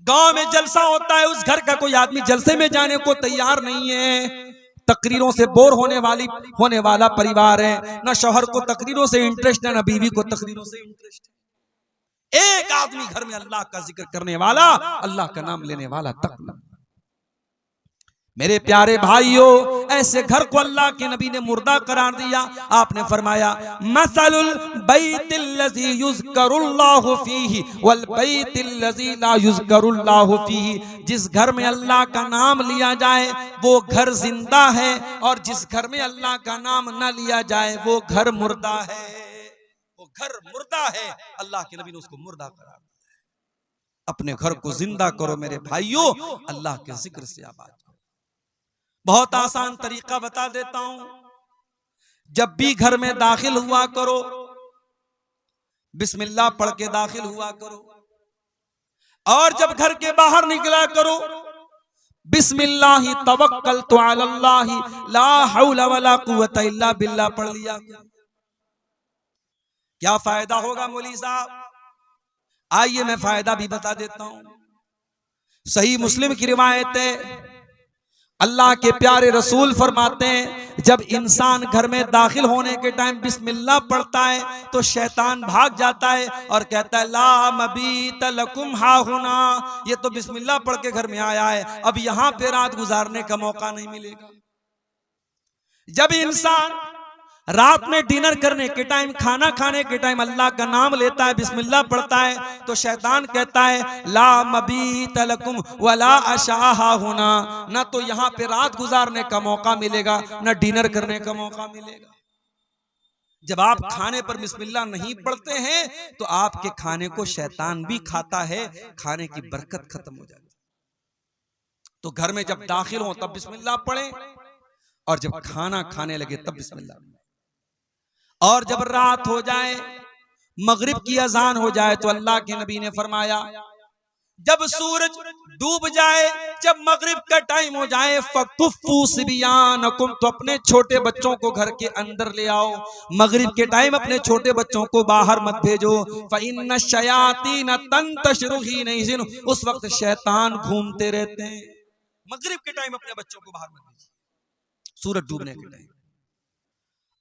गांव में जलसा होता है, उस घर का कोई आदमी जलसे में जाने को तैयार नहीं है। तकरीरों से बोर होने वाला परिवार है, ना शौहर को तकरीरों से इंटरेस्ट है, ना बीवी को तकरीरों से इंटरेस्ट है। एक आदमी घर में अल्लाह का जिक्र करने वाला, अल्लाह का नाम लेने वाला तक न। मेरे प्यारे भाइयों, ऐसे घर को अल्लाह के नबी ने मुर्दा करार दिया। आपने फरमाया, मसलुल बैतिल्लज़ी युज़करुल्लाहु फीही वल बैतिल्लज़ी ला युज़करुल्लाहु फीही, जिस घर में अल्लाह का नाम लिया जाए वो घर जिंदा है, और जिस घर में अल्लाह का नाम न लिया जाए वो घर मुर्दा है। वो घर मुर्दा है, अल्लाह के नबी ने उसको मुर्दा करार दिया। अपने घर को जिंदा करो मेरे भाइयों, अल्लाह के जिक्र से आबाद करो। बहुत आसान तरीका बता देता हूं, जब भी घर में दाखिल हुआ करो, बिस्मिल्लाह पढ़ के दाखिल हुआ करो, और जब घर के बाहर निकला करो, बिस्मिल्लाहि तवक्कलतु अलल्लाहि ला हौला वला कुव्वता इल्ला बिल्लाह पढ़ लिया। क्या फायदा होगा मौलवी साहब? आइए मैं फायदा भी बता देता हूं। सही मुस्लिम की रिवायत है, अल्लाह के प्यारे रसूल फरमाते हैं, जब इंसान घर में दाखिल होने के टाइम बिस्मिल्लाह पढ़ता है तो शैतान भाग जाता है और कहता है, ला मबीत लकुम हाहुना, ये तो बिस्मिल्लाह पढ़ के घर में आया है, अब यहां पे रात गुजारने का मौका नहीं मिलेगा। जब इंसान रात में डिनर करने के टाइम, खाना खाने के टाइम अल्लाह का नाम लेता है, बिस्मिल्लाह पढ़ता है, तो शैतान कहता है, ला मबीत लकुम वला अशाहा होना, ना तो यहां पे रात गुजारने का मौका मिलेगा, ना डिनर करने का मौका मिलेगा। जब आप खाने पर बिस्मिल्लाह नहीं पढ़ते हैं तो आपके खाने को शैतान भी खाता है, खाने की बरकत खत्म हो जाती है। तो घर में जब दाखिल हो तब बिस्मिल्लाह पढ़ें, और जब खाना खाने लगे तब बिस्मिल्लाह। और जब रात हो जाए, मगरिब की अजान हो जाए, तो अल्लाह के नबी ने फरमाया, जब सूरज डूब जाए, जब मगरिब का टाइम हो जाए, फकुफ्फू सिबियानकुम, तो अपने छोटे बच्चों को घर के अंदर ले आओ। मगरिब के टाइम अपने छोटे बच्चों को बाहर मत भेजो, फ़इन्न शयातीन तंतशिरु हीन इज़िन, उस वक्त शैतान घूमते रहते हैं। मगरिब के टाइम अपने बच्चों को बाहर मत भेजिए, सूरज डूबने के टाइम।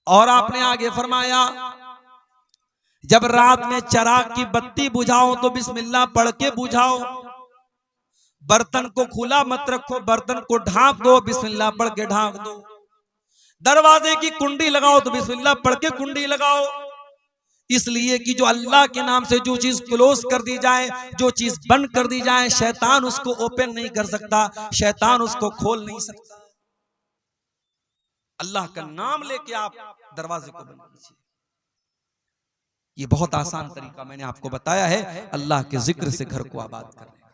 और आपने आगे फरमाया, जब रात में चिराग की बत्ती बुझाओ तो बिस्मिल्लाह पढ़ के बुझाओ। बर्तन को खुला मत रखो, बर्तन को ढांक दो, बिस्मिल्लाह पढ़ के ढांक दो। दरवाजे की कुंडी लगाओ तो बिस्मिल्लाह पढ़ के कुंडी लगाओ, इसलिए कि जो अल्लाह के नाम से जो चीज क्लोज कर दी जाए, जो चीज बंद कर दी जाए, शैतान उसको ओपन नहीं कर सकता, शैतान उसको खोल नहीं सकता। अल्लाह का नाम लेके आप दरवाजे को बंद कीजिए। ये बहुत आसान तरीका मैंने आपको बताया है अल्लाह के जिक्र से घर को आबाद करने का।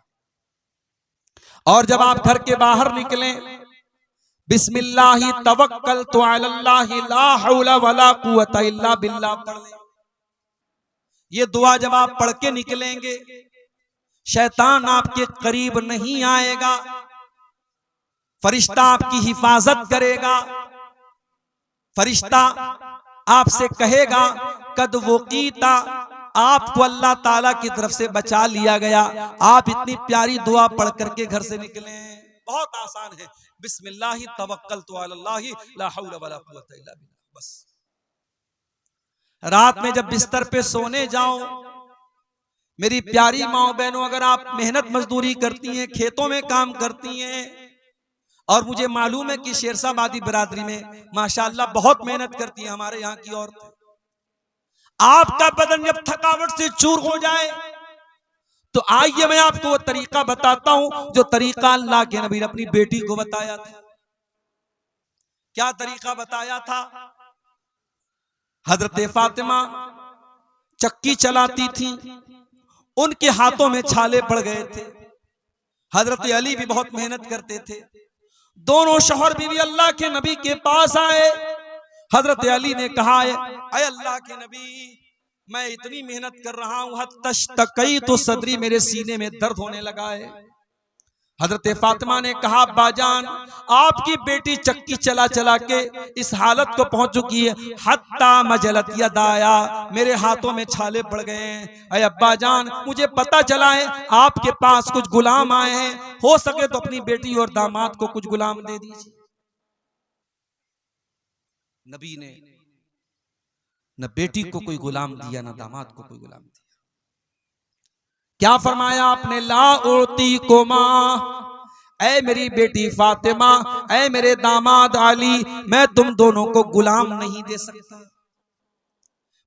और जब आप घर के बाहर निकलें, बिस्मिल्लाहि तवक्कलतु अलल्लाहि ला हौला वला कुव्वता इल्ला बिल्लाह पढ़ लें। ये दुआ जब आप पढ़ के निकलेंगे, शैतान आपके करीब नहीं आएगा, फरिश्ता आपकी हिफाजत करेगा। फरिश्ता आपसे कहेगा कद वोकीता, आपको अल्लाह ताला की तरफ से बचा लिया गया। आप इतनी प्यारी दुआ पढ़ करके घर से निकले। बहुत आसान है, बिस्मिल्लाहि तवक्कलतु अलल्लाहि ला हौला वला कुव्वता इल्ला बिल्लाह। बस रात में जब बिस्तर पे सोने जाओ, मेरी प्यारी माओ बहनों, अगर आप मेहनत मजदूरी करती हैं, खेतों में काम करती हैं, और मुझे मालूम है कि शेरशाबादी बिरादरी में माशाअल्लाह बहुत मेहनत करती है हमारे यहाँ की औरतें, आपका बदन जब थकावट से चूर हो जाए तो आइए मैं आपको वो तरीका बताता हूं जो तरीका अल्लाह के नबी ने अपनी बेटी को बताया था। क्या तरीका बताया था? हजरत फातिमा चक्की चलाती थी, उनके हाथों में छाले पड़ गए थे। हजरत अली भी बहुत मेहनत करते थे। दोनों शौहर बीवी अल्लाह के नबी के पास आए। हजरत अली ने कहा, ऐ अल्लाह के नबी, मैं इतनी मेहनत कर रहा हूं, तशतकई तो सदरी, मेरे सीने में दर्द होने लगा है। हजरत फातिमा ने कहा, बाजान, आपकी बेटी चक्की चला चला के इस हालत को पहुंच चुकी है, हत्ता मजलत यदाया, मेरे हाथों में छाले पड़ गए हैं। अय अब्बा जान, मुझे पता चला है आपके पास कुछ गुलाम आए हैं, हो सके तो अपनी बेटी और दामाद को कुछ गुलाम दे दीजिए। नबी ने न बेटी को कोई गुलाम दिया, न दामाद को कोई गुलाम दिया। क्या फरमाया आपने? ला उती को मां, ऐ मेरी बेटी फातिमा, ऐ मेरे दामाद अली, मैं तुम दोनों को गुलाम नहीं दे सकता,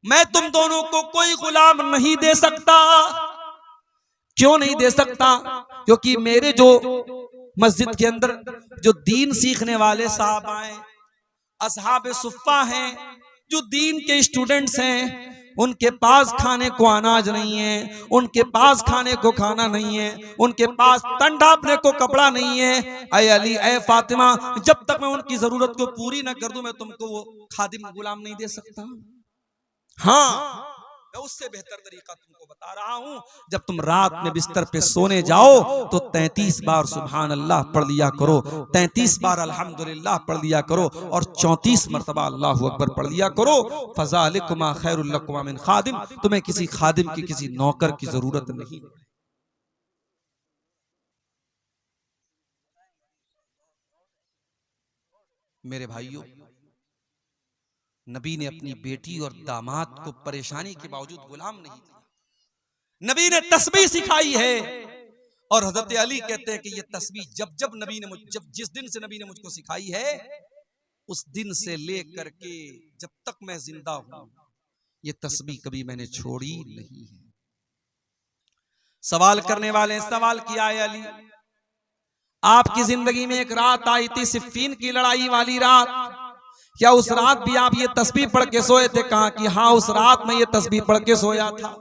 मैं तुम दोनों को कोई गुलाम नहीं दे सकता। क्यों नहीं दे सकता? क्योंकि मेरे जो मस्जिद के अंदर जो दीन सीखने वाले साहब आए, असहाबे सुफ़्फ़ा हैं, जो दीन के स्टूडेंट्स हैं, उनके पास खाने को अनाज नहीं है, उनके पास खाने को खाना नहीं है, उनके पास तन ढांपने को कपड़ा नहीं है। ऐ अली, ऐ फातिमा, जब तक मैं उनकी जरूरत को पूरी ना कर दूं, मैं तुमको वो खादिम गुलाम नहीं दे सकता। हाँ, मैं उससे बेहतर तरीका तुमको बता रहा हूं। जब तुम रात में बिस्तर पे सोने जाओ तो 33 बार सुभान अल्लाह पढ़ लिया करो, 33 बार अल्हम्दुलिल्लाह पढ़ लिया करो, और 34 मरतबा अल्लाहु अकबर पढ़ लिया करो। फ़ज़ालिकुमा खैरुल लकुम मिन खादिम, तुम्हें किसी खादिम की, किसी नौकर की जरूरत नहीं। मेरे भाइयों, नबी ने अपनी बेटी और दामाद को परेशानी के बावजूद गुलाम नहीं दिया। नबी ने तस्बीह सिखाई है, और हजरत अली कहते हैं कि ये तस्बीह जब नबी ने जिस दिन से नबी ने मुझको सिखाई है, उस दिन से लेकर के जब तक मैं जिंदा हूं, ये तस्बीह कभी मैंने छोड़ी नहीं है। सवाल करने वाले सवाल किया है, अली आपकी जिंदगी में एक रात आई थी, सिफ़ीन की लड़ाई वाली रात, क्या उस रात भी आप ये तस्बीह पढ़ के सोए थे? कहा कि हाँ, उस रात में ये तस्बीह पढ़ के सोया था।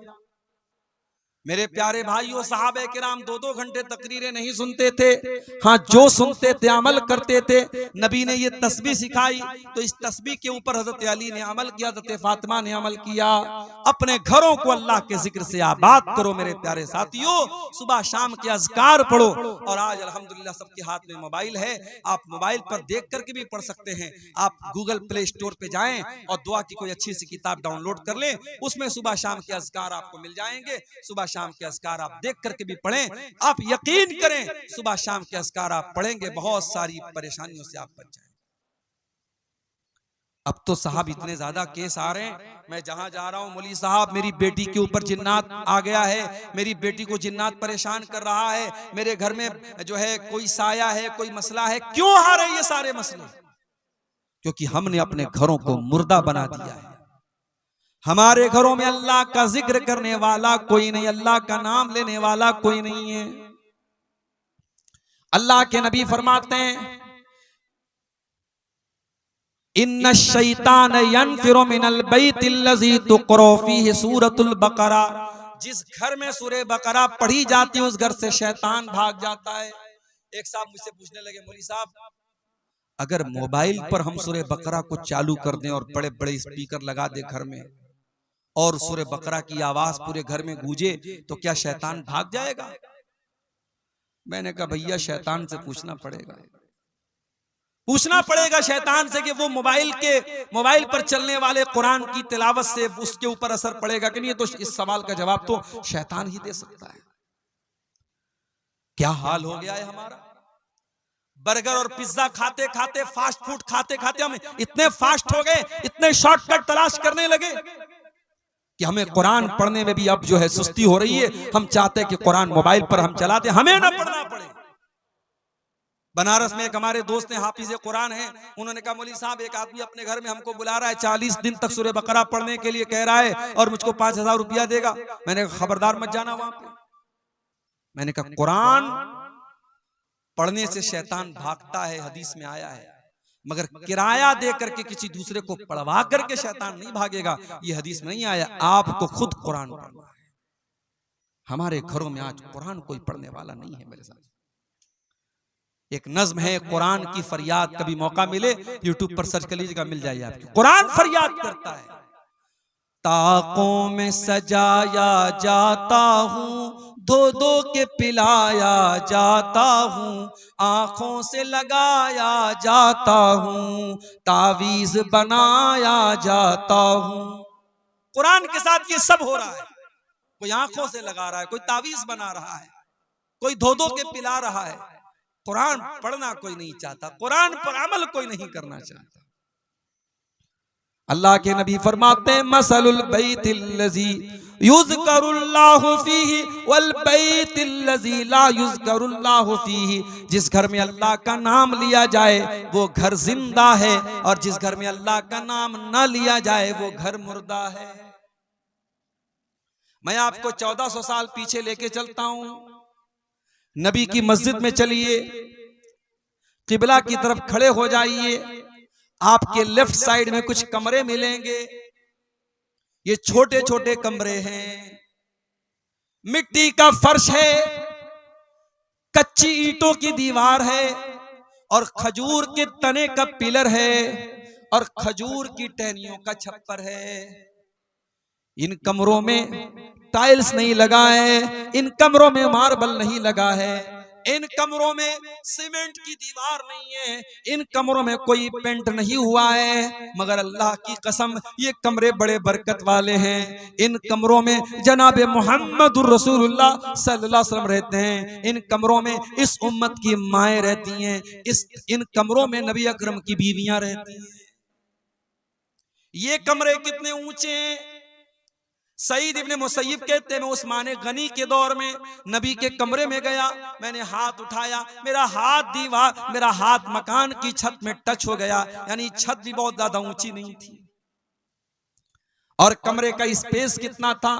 मेरे प्यारे भाइयों, सहाबे किराम 2-2 घंटे तकरीरें नहीं सुनते थे, हाँ जो सुनते थे अमल करते थे। नबी ने ये तस्बीह सिखाई, तो इस तस्बीह के ऊपर हजरत अली ने अमल किया, हजरत फातिमा ने अमल किया। अपने घरों को अल्लाह के जिक्र से आबाद करो मेरे प्यारे साथियों, सुबह शाम के अज़कार पढ़ो। और आज अल्हम्दुलिल्लाह सबके हाथ में मोबाइल है, आप मोबाइल पर देख करके भी पढ़ सकते हैं। आप गूगल प्ले स्टोर पे जाएं और दुआ की कोई अच्छी सी किताब डाउनलोड कर लें, उसमें सुबह शाम के अज़कार आपको मिल जाएंगे। सुबह शाम के अज़कार आप देख करके भी पढ़ें, आप यकीन करें सुबह शाम के अज़कार आप पढ़ेंगे, बहुत सारी परेशानियों से आप बच जाएंगे। अब तो साहब इतने ज्यादा केस आ रहे हैं, मैं जहां जा रहा हूं, मौली साहब मेरी बेटी के ऊपर जिन्नात आ गया है, मेरी बेटी को जिन्नात परेशान कर रहा है, मेरे घर में जो है कोई साया है, कोई मसला है। क्यों आ रहे ये सारे मसले? क्योंकि हमने अपने घरों को मुर्दा बना दिया है। हमारे घरों में अल्लाह का जिक्र करने वाला कोई नहीं, अल्लाह का नाम लेने वाला कोई नहीं है। अल्लाह के नबी फरमाते हैं, इन्ना शैतान यनफिरु मिनल बैतिल्लज़ी तुक़रा फ़ीहि सूरतुल बक़रा, जिस घर में सूरह बकरा पढ़ी जाती है उस घर से शैतान भाग जाता है। एक साहब मुझसे पूछने लगे, मौली साहब अगर मोबाइल पर हम सूरह बकरा को चालू कर दें और बड़े बड़े स्पीकर लगा दें घर में, और सूरह बकरा की आवाज पूरे घर में गूंजे, तो क्या शैतान भाग जाएगा? मैंने कहा भैया शैतान से पूछना पड़ेगा, पूछना पड़ेगा शैतान से कि वो मोबाइल पर चलने वाले कुरान की तिलावत से उसके ऊपर असर पड़ेगा कि नहीं। तो इस सवाल का जवाब तो शैतान ही दे सकता है। क्या हाल हो गया है हमारा। बर्गर और पिज्जा खाते खाते, फास्ट फूड खाते खाते हम इतने फास्ट हो गए, इतने शॉर्टकट तलाश करने लगे कि हमें कुरान पढ़ने में भी अब जो है सुस्ती हो रही है। हम चाहते हैं कि कुरान मोबाइल पर हम चलाते, हमें ना पढ़ना पड़े। बनारस में एक हमारे दोस्त हैं, हाफिज कुरान हैं, उन्होंने कहा मौलवी साहब एक आदमी अपने घर में हमको बुला रहा है, 40 दिन तक सूरह बकरा पढ़ने के लिए कह रहा है और मुझको 5000 रुपया देगा। मैंने कहा खबरदार मत जाना वहां पे। मैंने कहा कुरान पढ़ने से शैतान भागता है, हदीस में आया है, मगर किराया दे करके किसी दूसरे को पढ़वा करके शैतान नहीं भागेगा, ये हदीस में नहीं आया। आपको खुद कुरान पढ़ना है। हमारे घरों में आज कुरान कोई पढ़ने वाला नहीं है मेरे साथ। एक नज्म है कुरान की फरियाद, कभी मौका मिले यूट्यूब पर सर्च कर लीजिएगा, मिल जाएगी आपको। कुरान फरियाद करता है, ताकों में सजाया जाता हूँ, धो धो के पिलाया जाता हूँ, आंखों से लगाया जाता हूँ, तावीज बनाया जाता हूँ। कुरान के साथ ये सब हो रहा है। कोई आंखों से लगा रहा है, कोई तावीज बना रहा है, कोई धो धो के पिला रहा है। कुरान पढ़ना कोई नहीं चाहता, कुरान पर अमल कोई नहीं करना चाहता। अल्लाह के नबी फरमाते हैं मसलुल बैतिल्लज़ी युज़करुल्लाहु फीही वल बैतिल्लज़ी ला युज़करुल्लाहु फीही। जिस घर में अल्लाह का नाम लिया जाए वो घर जिंदा है, और जिस घर में अल्लाह का नाम न लिया जाए वो घर मुर्दा है। मैं आपको 1400 साल पीछे लेके चलता हूं। नबी की मस्जिद में चलिए, किबला की तरफ खड़े हो जाइए, आपके लेफ्ट साइड में कुछ कमरे मिलेंगे। ये छोटे छोटे कमरे हैं, मिट्टी का फर्श है, कच्ची ईंटों की दीवार है, और खजूर के तने का पिलर है, और खजूर की टहनियों का छप्पर है। इन कमरों में टाइल्स नहीं लगा है, इन कमरों में मार्बल नहीं लगा है, इन कमरों में सीमेंट की दीवार नहीं है, इन कमरों में कोई पेंट नहीं हुआ है। मगर अल्लाह की कसम ये कमरे बड़े बरकत वाले हैं। इन कमरों में जनाब मुहम्मदुर रसूलुल्लाह सल्लल्लाहु अलैहि वसल्लम रहते हैं। इन कमरों में इस उम्मत की माएँ रहती हैं। इन कमरों में नबी अकरम की बीवियां रहती हैं। ये कमरे कितने ऊंचे हैं। सईद इब्ने मुसय्यब कहते हैं मैं उस्माने गनी के दौर में नबी के कमरे में गया, मैंने हाथ उठाया, मेरा हाथ मकान की छत में टच हो गया, यानी छत भी बहुत ज्यादा ऊंची नहीं थी। और कमरे का स्पेस कितना था,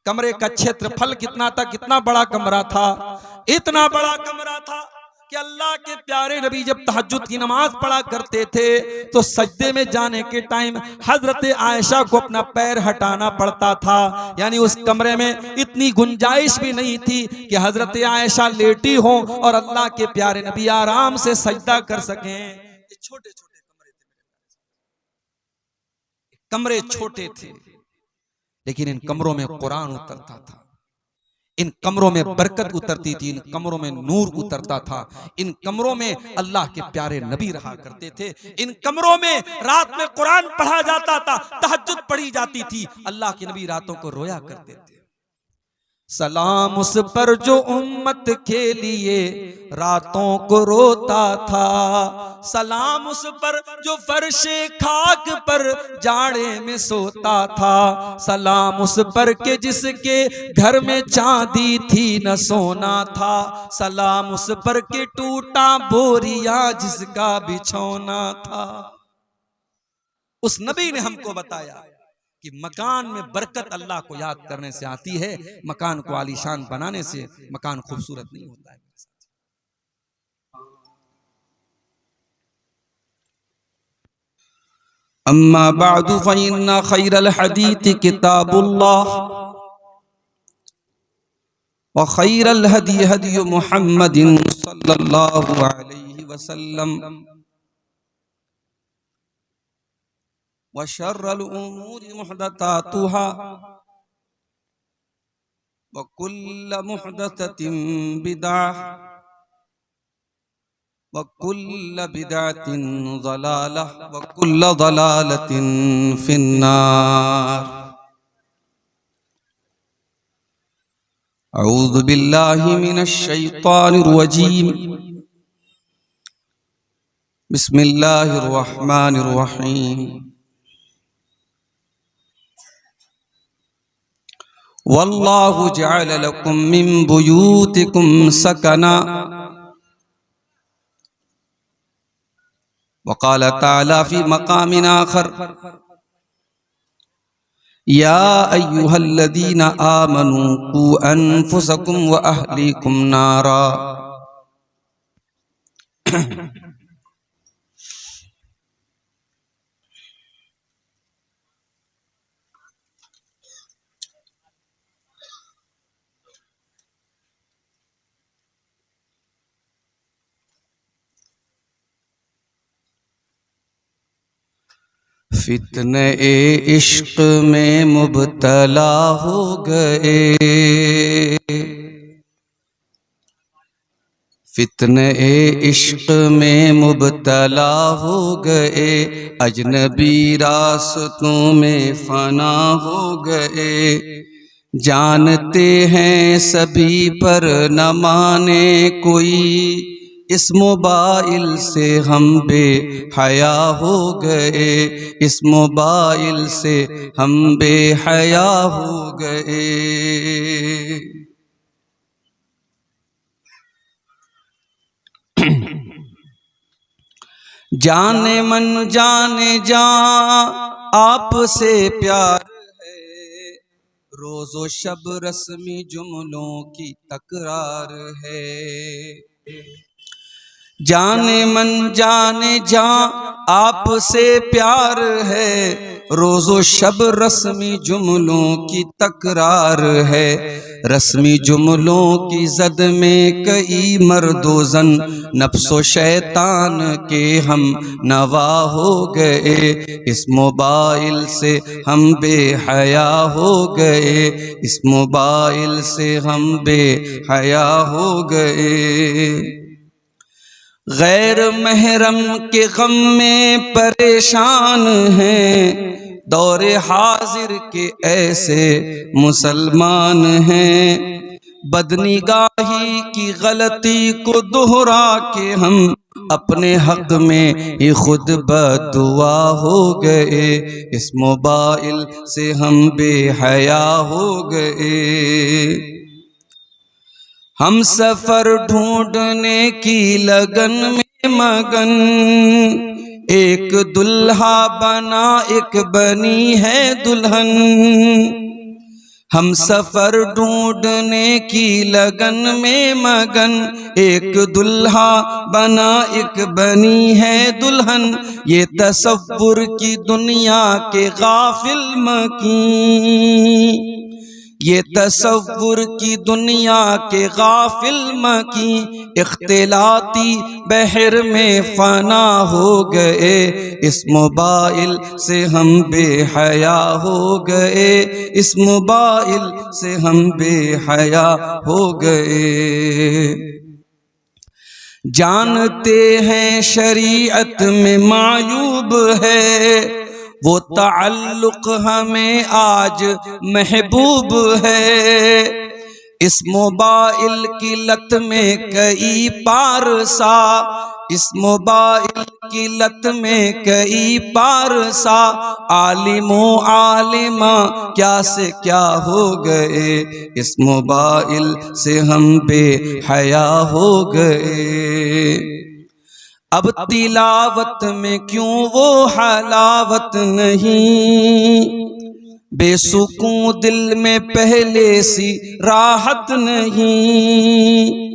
कमरे का क्षेत्रफल कितना था, कितना बड़ा कमरा था। इतना बड़ा कमरा था कि अल्लाह के प्यारे नबी जब तहज्जुद की नमाज पढ़ा करते थे तो सजदे में जाने के टाइम हजरत आयशा को अपना पैर हटाना पड़ता था। यानी उस कमरे में इतनी गुंजाइश भी नहीं थी कि हजरत आयशा लेटी हो और अल्लाह के प्यारे नबी आराम से सजदा कर सकें। ये छोटे छोटे कमरे थे, कमरे छोटे थे, लेकिन इन कमरों में कुरान उतरता था, इन कमरों में बरकत उतरती थी, इन कमरों में नूर उतरता था, इन कमरों में अल्लाह के प्यारे नबी रहा करते थे। इन कमरों में रात में कुरान पढ़ा जाता था, तहज्जुद पढ़ी जाती थी, अल्लाह के नबी रातों को रोया करते थे। सलाम उस पर जो उम्मत के लिए रातों को रोता था, सलाम उस पर जो फर्शे खाक पर जाड़े में सोता था, सलाम उस पर के जिसके घर में चांदी थी न सोना था, सलाम उस पर के टूटा बोरिया जिसका बिछौना था। उस नबी ने हमको बताया कि मकान में बरकत अल्लाह को याद करने से आती है, मकान को आलीशान बनाने से मकान खूबसूरत नहीं होता है। अम्मा बादु फइन्ना खैरल हदीथ किताबुल्लाह व खैरल हदी हदी मुहम्मदिन सल्लल्लाहु अलैहि वसल्लम व शर्रल उमूरि मुहदसातुहा व कुल्ल मुहदसतिन बिदअह वकुल्ल बिदअतिन ज़लालह वकुल्ल ज़लालतिन फिन्नार। अऊज़ु बिल्लाहि मिनश शैतानिर रजीम। बिस्मिल्लाहिर रहमानिर रहीम। वल्लाहु जअल लकुम मिन बुयूतिकुम सकना वक़ाल तआला फ़ी मक़ामिन आख़र या अय्युहल्लज़ीना आमनू क़ू अनफ़ुसकुम व अहलीकुम नारा। फितने इश्क में मुब्तला हो गए, फितने इश्क में मुब्तला हो गए, अजनबी रास्तों में फना हो गए। जानते हैं सभी पर न माने कोई, इस मोबाइल से हम बेहया हो गए, इस मोबाइल से हम बेहया हो गए। जाने मन जाने जा आपसे प्यार है, रोज़ो शब रस्मी जुमलों की तकरार है। जाने मन जाने जा आपसे प्यार है, रोज़ो शब रस्मी जुमलों की तकरार है। रस्मी जुमलों की जद में कई मर्दोज़न नफ्सो शैतान के हम नवा हो गए, इस मोबाइल से हम बेहया हो गए, इस मोबाइल से हम बेहया हो गए। गैर महरम के गम में परेशान हैं, दौरे हाजिर के ऐसे मुसलमान हैं। बदनिगाही की गलती को दोहरा के हम अपने हक में ही खुद बददुआ हो गए, इस मोबाइल से हम बेहया हो गए। हम सफर ढूंढने की लगन में मगन, एक दुल्हा बना एक बनी है दुल्हन। हम सफर ढूंढने की लगन में मगन, एक दुल्हा बना एक बनी है दुल्हन। ये तसव्वुर की दुनिया के गाफिल मकीन, ये तसव्वुर की दुनिया के गाफिल मकी, इख्तिलाती बहर में फना हो गए, इस मोबाइल से हम बेहया हो गए, इस मोबाइल से हम बेहया हो गए। जानते हैं शरीयत में मायूब है, वो ताल्लुक हमें आज महबूब है। इस मोबाइल की लत में कई पारसा, इस मोबाइल की लत में कई पारसा, आलिमो आलिमा क्या से क्या हो गए, इस मोबाइल से हम बेहया हो गए। अब तिलावत में क्यों वो हलावत नहीं, बेसुकून दिल में पहले सी राहत नहीं।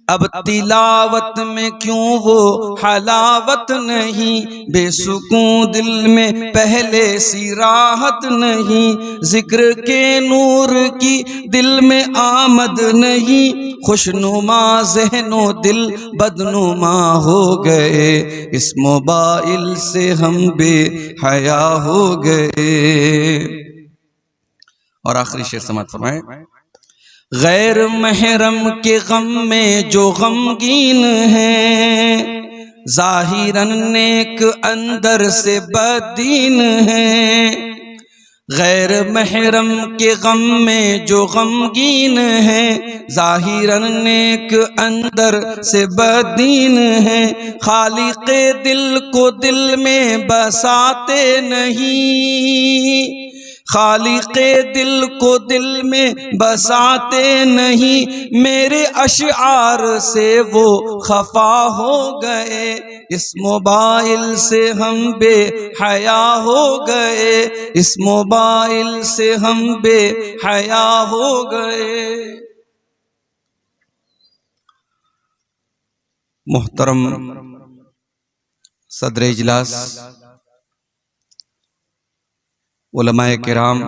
अब तिलावत में क्यों वो हलावत नहीं, बेसुकून दिल में पहले सी राहत नहीं। जिक्र के नूर की दिल में आमद नहीं, खुशनुमा ज़हनो दिल बदनुमा हो गए, इस मोबाइल से हम बेहया हो गए। और आखिरी शेर समाप्त फरमाए, गैर महरम के गम में जो गमगीन है, ज़ाहिरन नेक अंदर से बदीन है। गैर महरम के गम में जो गमगीन है, ज़ाहिरन नेक अंदर से बदीन है। खालिक़े दिल को दिल में बसाते नहीं, खालिक़े दिल को दिल में बसाते नहीं। मेरे अशआर से वो खफा हो गए, इस मोबाइल से हम बेहया हो गए, इस मोबाइल से हम बेहया हो गए। मुहतरम सदर इजलास, उलमाए किराम,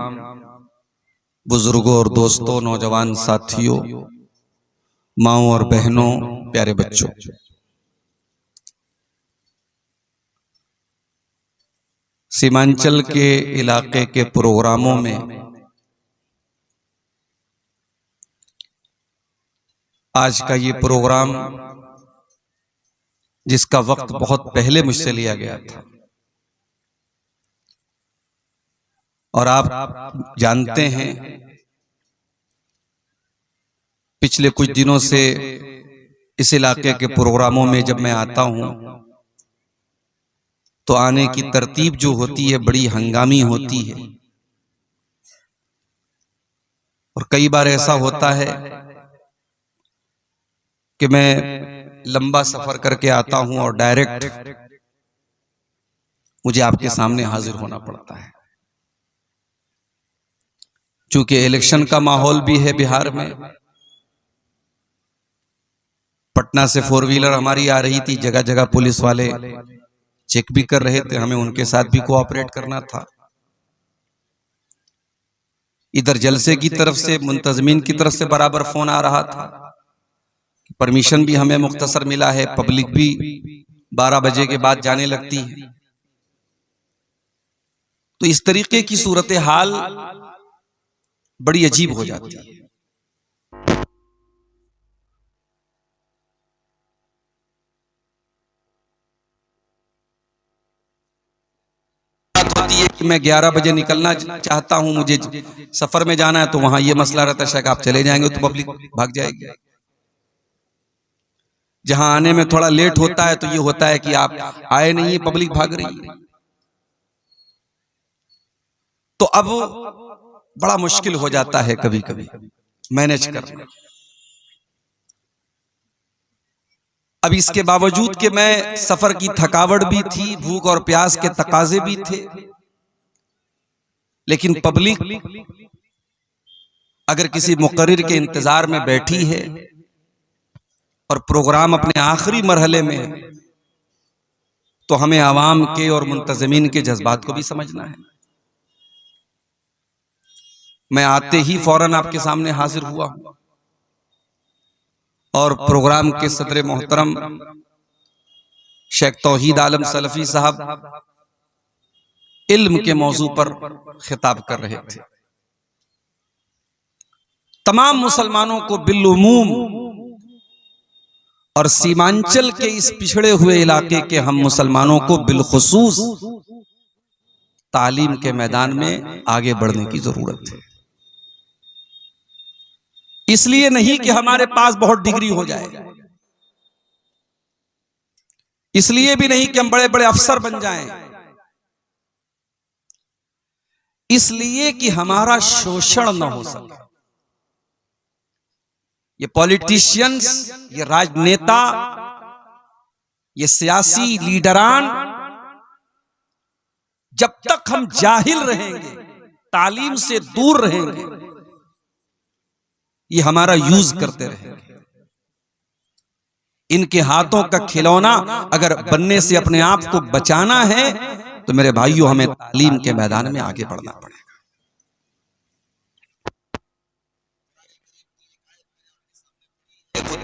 बुजुर्गों और दोस्तों, नौजवान साथियों, माओं और बहनों, प्यारे बच्चों, सीमांचल के इलाके के प्रोग्रामों में आज का ये प्रोग्राम, जिसका वक्त बहुत पहले मुझसे लिया गया था, और आप जानते हैं पिछले कुछ दिनों से इस इलाके के प्रोग्रामों में जब मैं आता हूं तो आने की तरतीब जो होती है बड़ी हंगामी होती है। और कई बार ऐसा होता है कि मैं लंबा सफर करके आता हूं और डायरेक्ट मुझे आपके सामने हाजिर होना पड़ता है। चूंकि इलेक्शन का माहौल भी है बिहार में, पटना से 4 व्हीलर हमारी आ रही थी, जगह जगह पुलिस वाले चेक भी कर रहे थे, हमें उनके साथ भी कोऑपरेट करना था। इधर जलसे की तरफ से, मुंतजमीन की तरफ से बराबर फोन आ रहा था, परमिशन भी हमें मुख्तसर मिला है, पब्लिक भी 12 बजे के बाद जाने लगती है। तो इस तरीके की सूरत हाल बड़ी अजीब हो जाती है। होती है कि मैं 11 बजे निकलना चाहता हूं, मुझे सफर में जाना है, तो वहां ये मसला रहता है, शायद आप चले जाएंगे तो पब्लिक भाग जाएगी। जहां आने में थोड़ा लेट होता है तो ये होता है कि आप आए नहीं, पब्लिक भाग रही है। तो अब बड़ा मुश्किल हो जाता है कभी कभी मैनेज करना। अब इसके बावजूद कि मैं सफर की थकावट भी थी, भूख और प्यास के तकाजे भी थे, लेकिन पब्लिक अगर किसी मुकर्रिर के इंतजार में बैठी है और प्रोग्राम अपने आखिरी मरहले में है, तो हमें आवाम के और मुंतजमीन के जज्बात को भी समझना है। मैं आते ही फौरन आपके सामने हाजिर हुआ हूं और प्रोग्राम के सदर मोहतरम शेख तौहीद आलम सलफी साहब इल्म के मौजू पर खिताब कर रहे थे। तमाम मुसलमानों को बिलउमूम और सीमांचल के इस पिछड़े हुए इलाके के हम मुसलमानों को बिलखुसूस तालीम के मैदान में आगे बढ़ने की जरूरत है। इसलिए नहीं कि हमारे पास बहुत डिग्री हो जाए, इसलिए भी नहीं कि हम बड़े बड़े अफसर बन जाएं, इसलिए कि हमारा शोषण न हो सके। ये पॉलिटिशियंस, ये राजनेता, ये सियासी लीडरान, जब तक हम जाहिल रहेंगे, तालीम से दूर रहेंगे, ये हमारा यूज करते रहेंगे। इनके हाथों का खिलौना अगर बनने से अपने आप को बचाना है तो मेरे भाइयों हमें तालीम के मैदान में आगे बढ़ना पड़ेगा।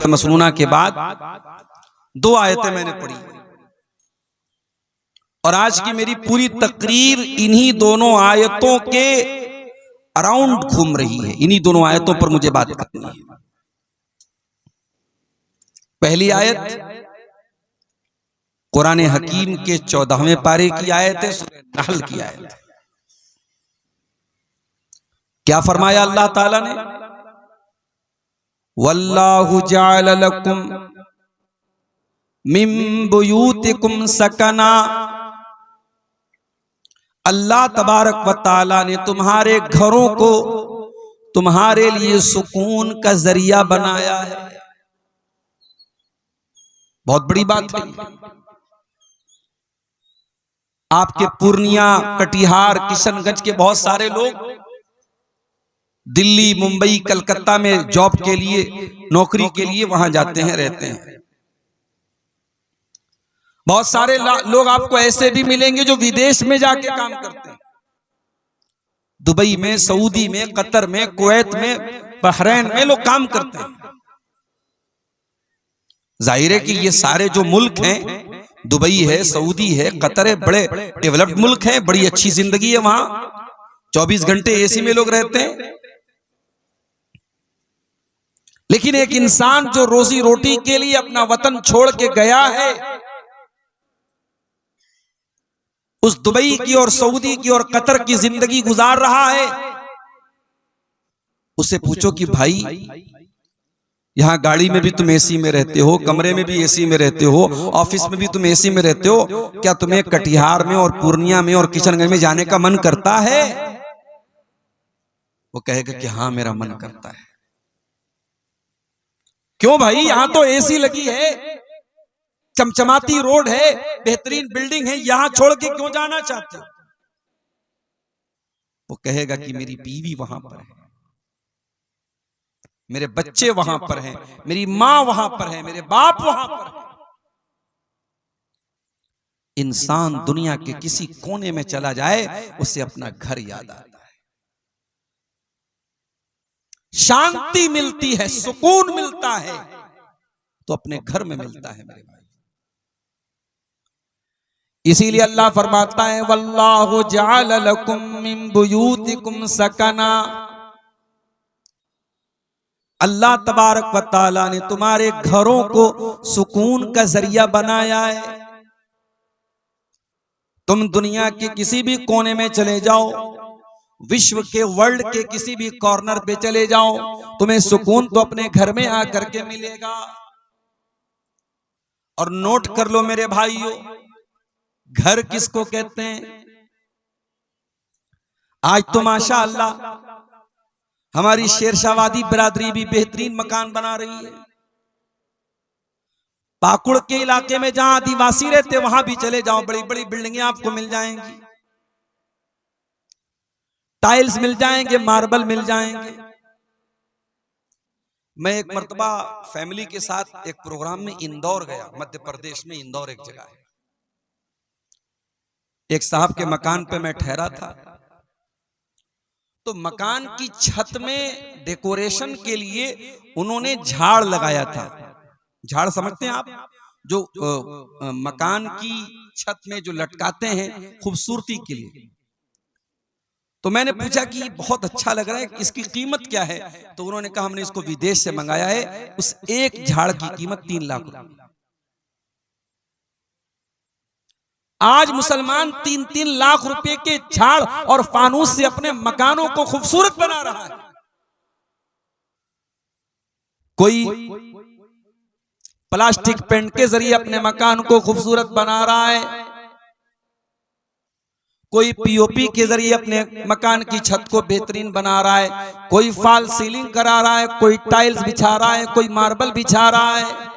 मसनूना के बाद 2 आयतें मैंने पढ़ी और आज की मेरी पूरी तकरीर इन्हीं दोनों आयतों के अराउंड घूम रही है। इन्हीं दोनों आयतों पर मुझे बात करनी है। पहली आयत कुरान हकीम के 14वें पारे की आयत है, सूरह नहल की आयत। क्या फरमाया अल्लाह ताला ने? वल्लाहु जअल लकुम मिन बुयूतिकुम सकना। अल्लाह तबारक व तआला ने तुम्हारे घरों को तुम्हारे लिए सुकून का जरिया बनाया है। बहुत बड़ी बात है। आपके पूर्णिया, कटिहार, किशनगंज के बहुत सारे लोग दिल्ली, मुंबई, कलकत्ता में जॉब के लिए, नौकरी के लिए वहां जाते हैं, रहते हैं। बहुत सारे लोग आपको ऐसे भी मिलेंगे जो विदेश में जाके काम करते हैं, दुबई में, सऊदी में, कतर में, कुवैत में, बहरैन में लोग काम करते हैं। जाहिर है कि ये सारे जो मुल्क हैं, दुबई है, सऊदी है, कतर है, बड़े डेवलप्ड मुल्क हैं, बड़ी अच्छी जिंदगी है वहां, 24 घंटे एसी में लोग रहते हैं। लेकिन एक इंसान जो रोजी रोटी के लिए अपना वतन छोड़ के गया है, उस दुबई की और सऊदी की और कतर की जिंदगी गुजार रहा है, उससे पूछो कि भाई यहां गाड़ी में भी तुम एसी में रहते हो, कमरे में भी एसी में रहते हो, ऑफिस में भी तुम एसी में रहते हो, क्या तुम्हें कटिहार में और पूर्णिया में और किशनगंज में जाने का मन करता है? वो कहेगा कि हाँ मेरा मन करता है। क्यों भाई? यहां तो एसी लगी है, चमचमाती रोड है, बेहतरीन बिल्डिंग है, यहां छोड़ के क्यों जाना चाहते हो? वो कहेगा कि मेरी बीवी वहां पर है, मेरे बच्चे वहां पर हैं, मेरी मां वहां पर है, मेरे बाप वहां पर है। इंसान दुनिया के किसी कोने में चला जाए, उसे अपना घर याद आता है, शांति मिलती है, सुकून मिलता है, तो अपने घर में मिलता है मेरे भाई। इसीलिए अल्लाह फरमाता है वल्लाहु जअल लकुम मिन बुयूतिकुम सकना। अल्लाह तबारक व तआला ने तुम्हारे घरों को सुकून का जरिया बनाया है। तुम दुनिया के किसी भी कोने में चले जाओ, विश्व के, वर्ल्ड के किसी भी कॉर्नर पे चले जाओ, तुम्हें सुकून तो अपने घर में आकर के मिलेगा। और नोट कर लो मेरे भाइयों, घर किसको कहते हैं? आज तो माशाअल्लाह हमारी शेरशाहवादी बिरादरी भी बेहतरीन मकान बना रही है। पाकुड़ के इलाके में जहां आदिवासी रहते वहां भी चले जाओ, बड़ी बड़ी बिल्डिंगें आपको मिल जाएंगी, टाइल्स मिल जाएंगे, मार्बल मिल जाएंगे। मैं एक मर्तबा फैमिली के साथ एक प्रोग्राम में इंदौर गया, मध्य प्रदेश में इंदौर एक जगह है। एक साहब के मकान पे मैं ठहरा था, तो मकान की छत में डेकोरेशन के लिए उन्होंने झाड़ लगाया था। झाड़ समझते हैं आप? जो मकान की छत में जो लटकाते हैं खूबसूरती के लिए। तो मैंने पूछा कि बहुत अच्छा लग रहा है, इसकी कीमत क्या है? तो उन्होंने कहा हमने इसको विदेश से मंगाया है, उस एक झाड़ की कीमत 3 लाख रुपए। आज मुसलमान 3-3 लाख रुपए के झाड़ और फानूस से अपने मकानों को खूबसूरत बना रहा है। कोई प्लास्टिक पेंट के जरिए अपने मकान को खूबसूरत बना रहा है, कोई पीओपी के जरिए अपने मकान की छत को बेहतरीन बना रहा है, कोई फॉल सीलिंग करा रहा है, कोई टाइल्स बिछा रहा है, कोई मार्बल बिछा रहा है।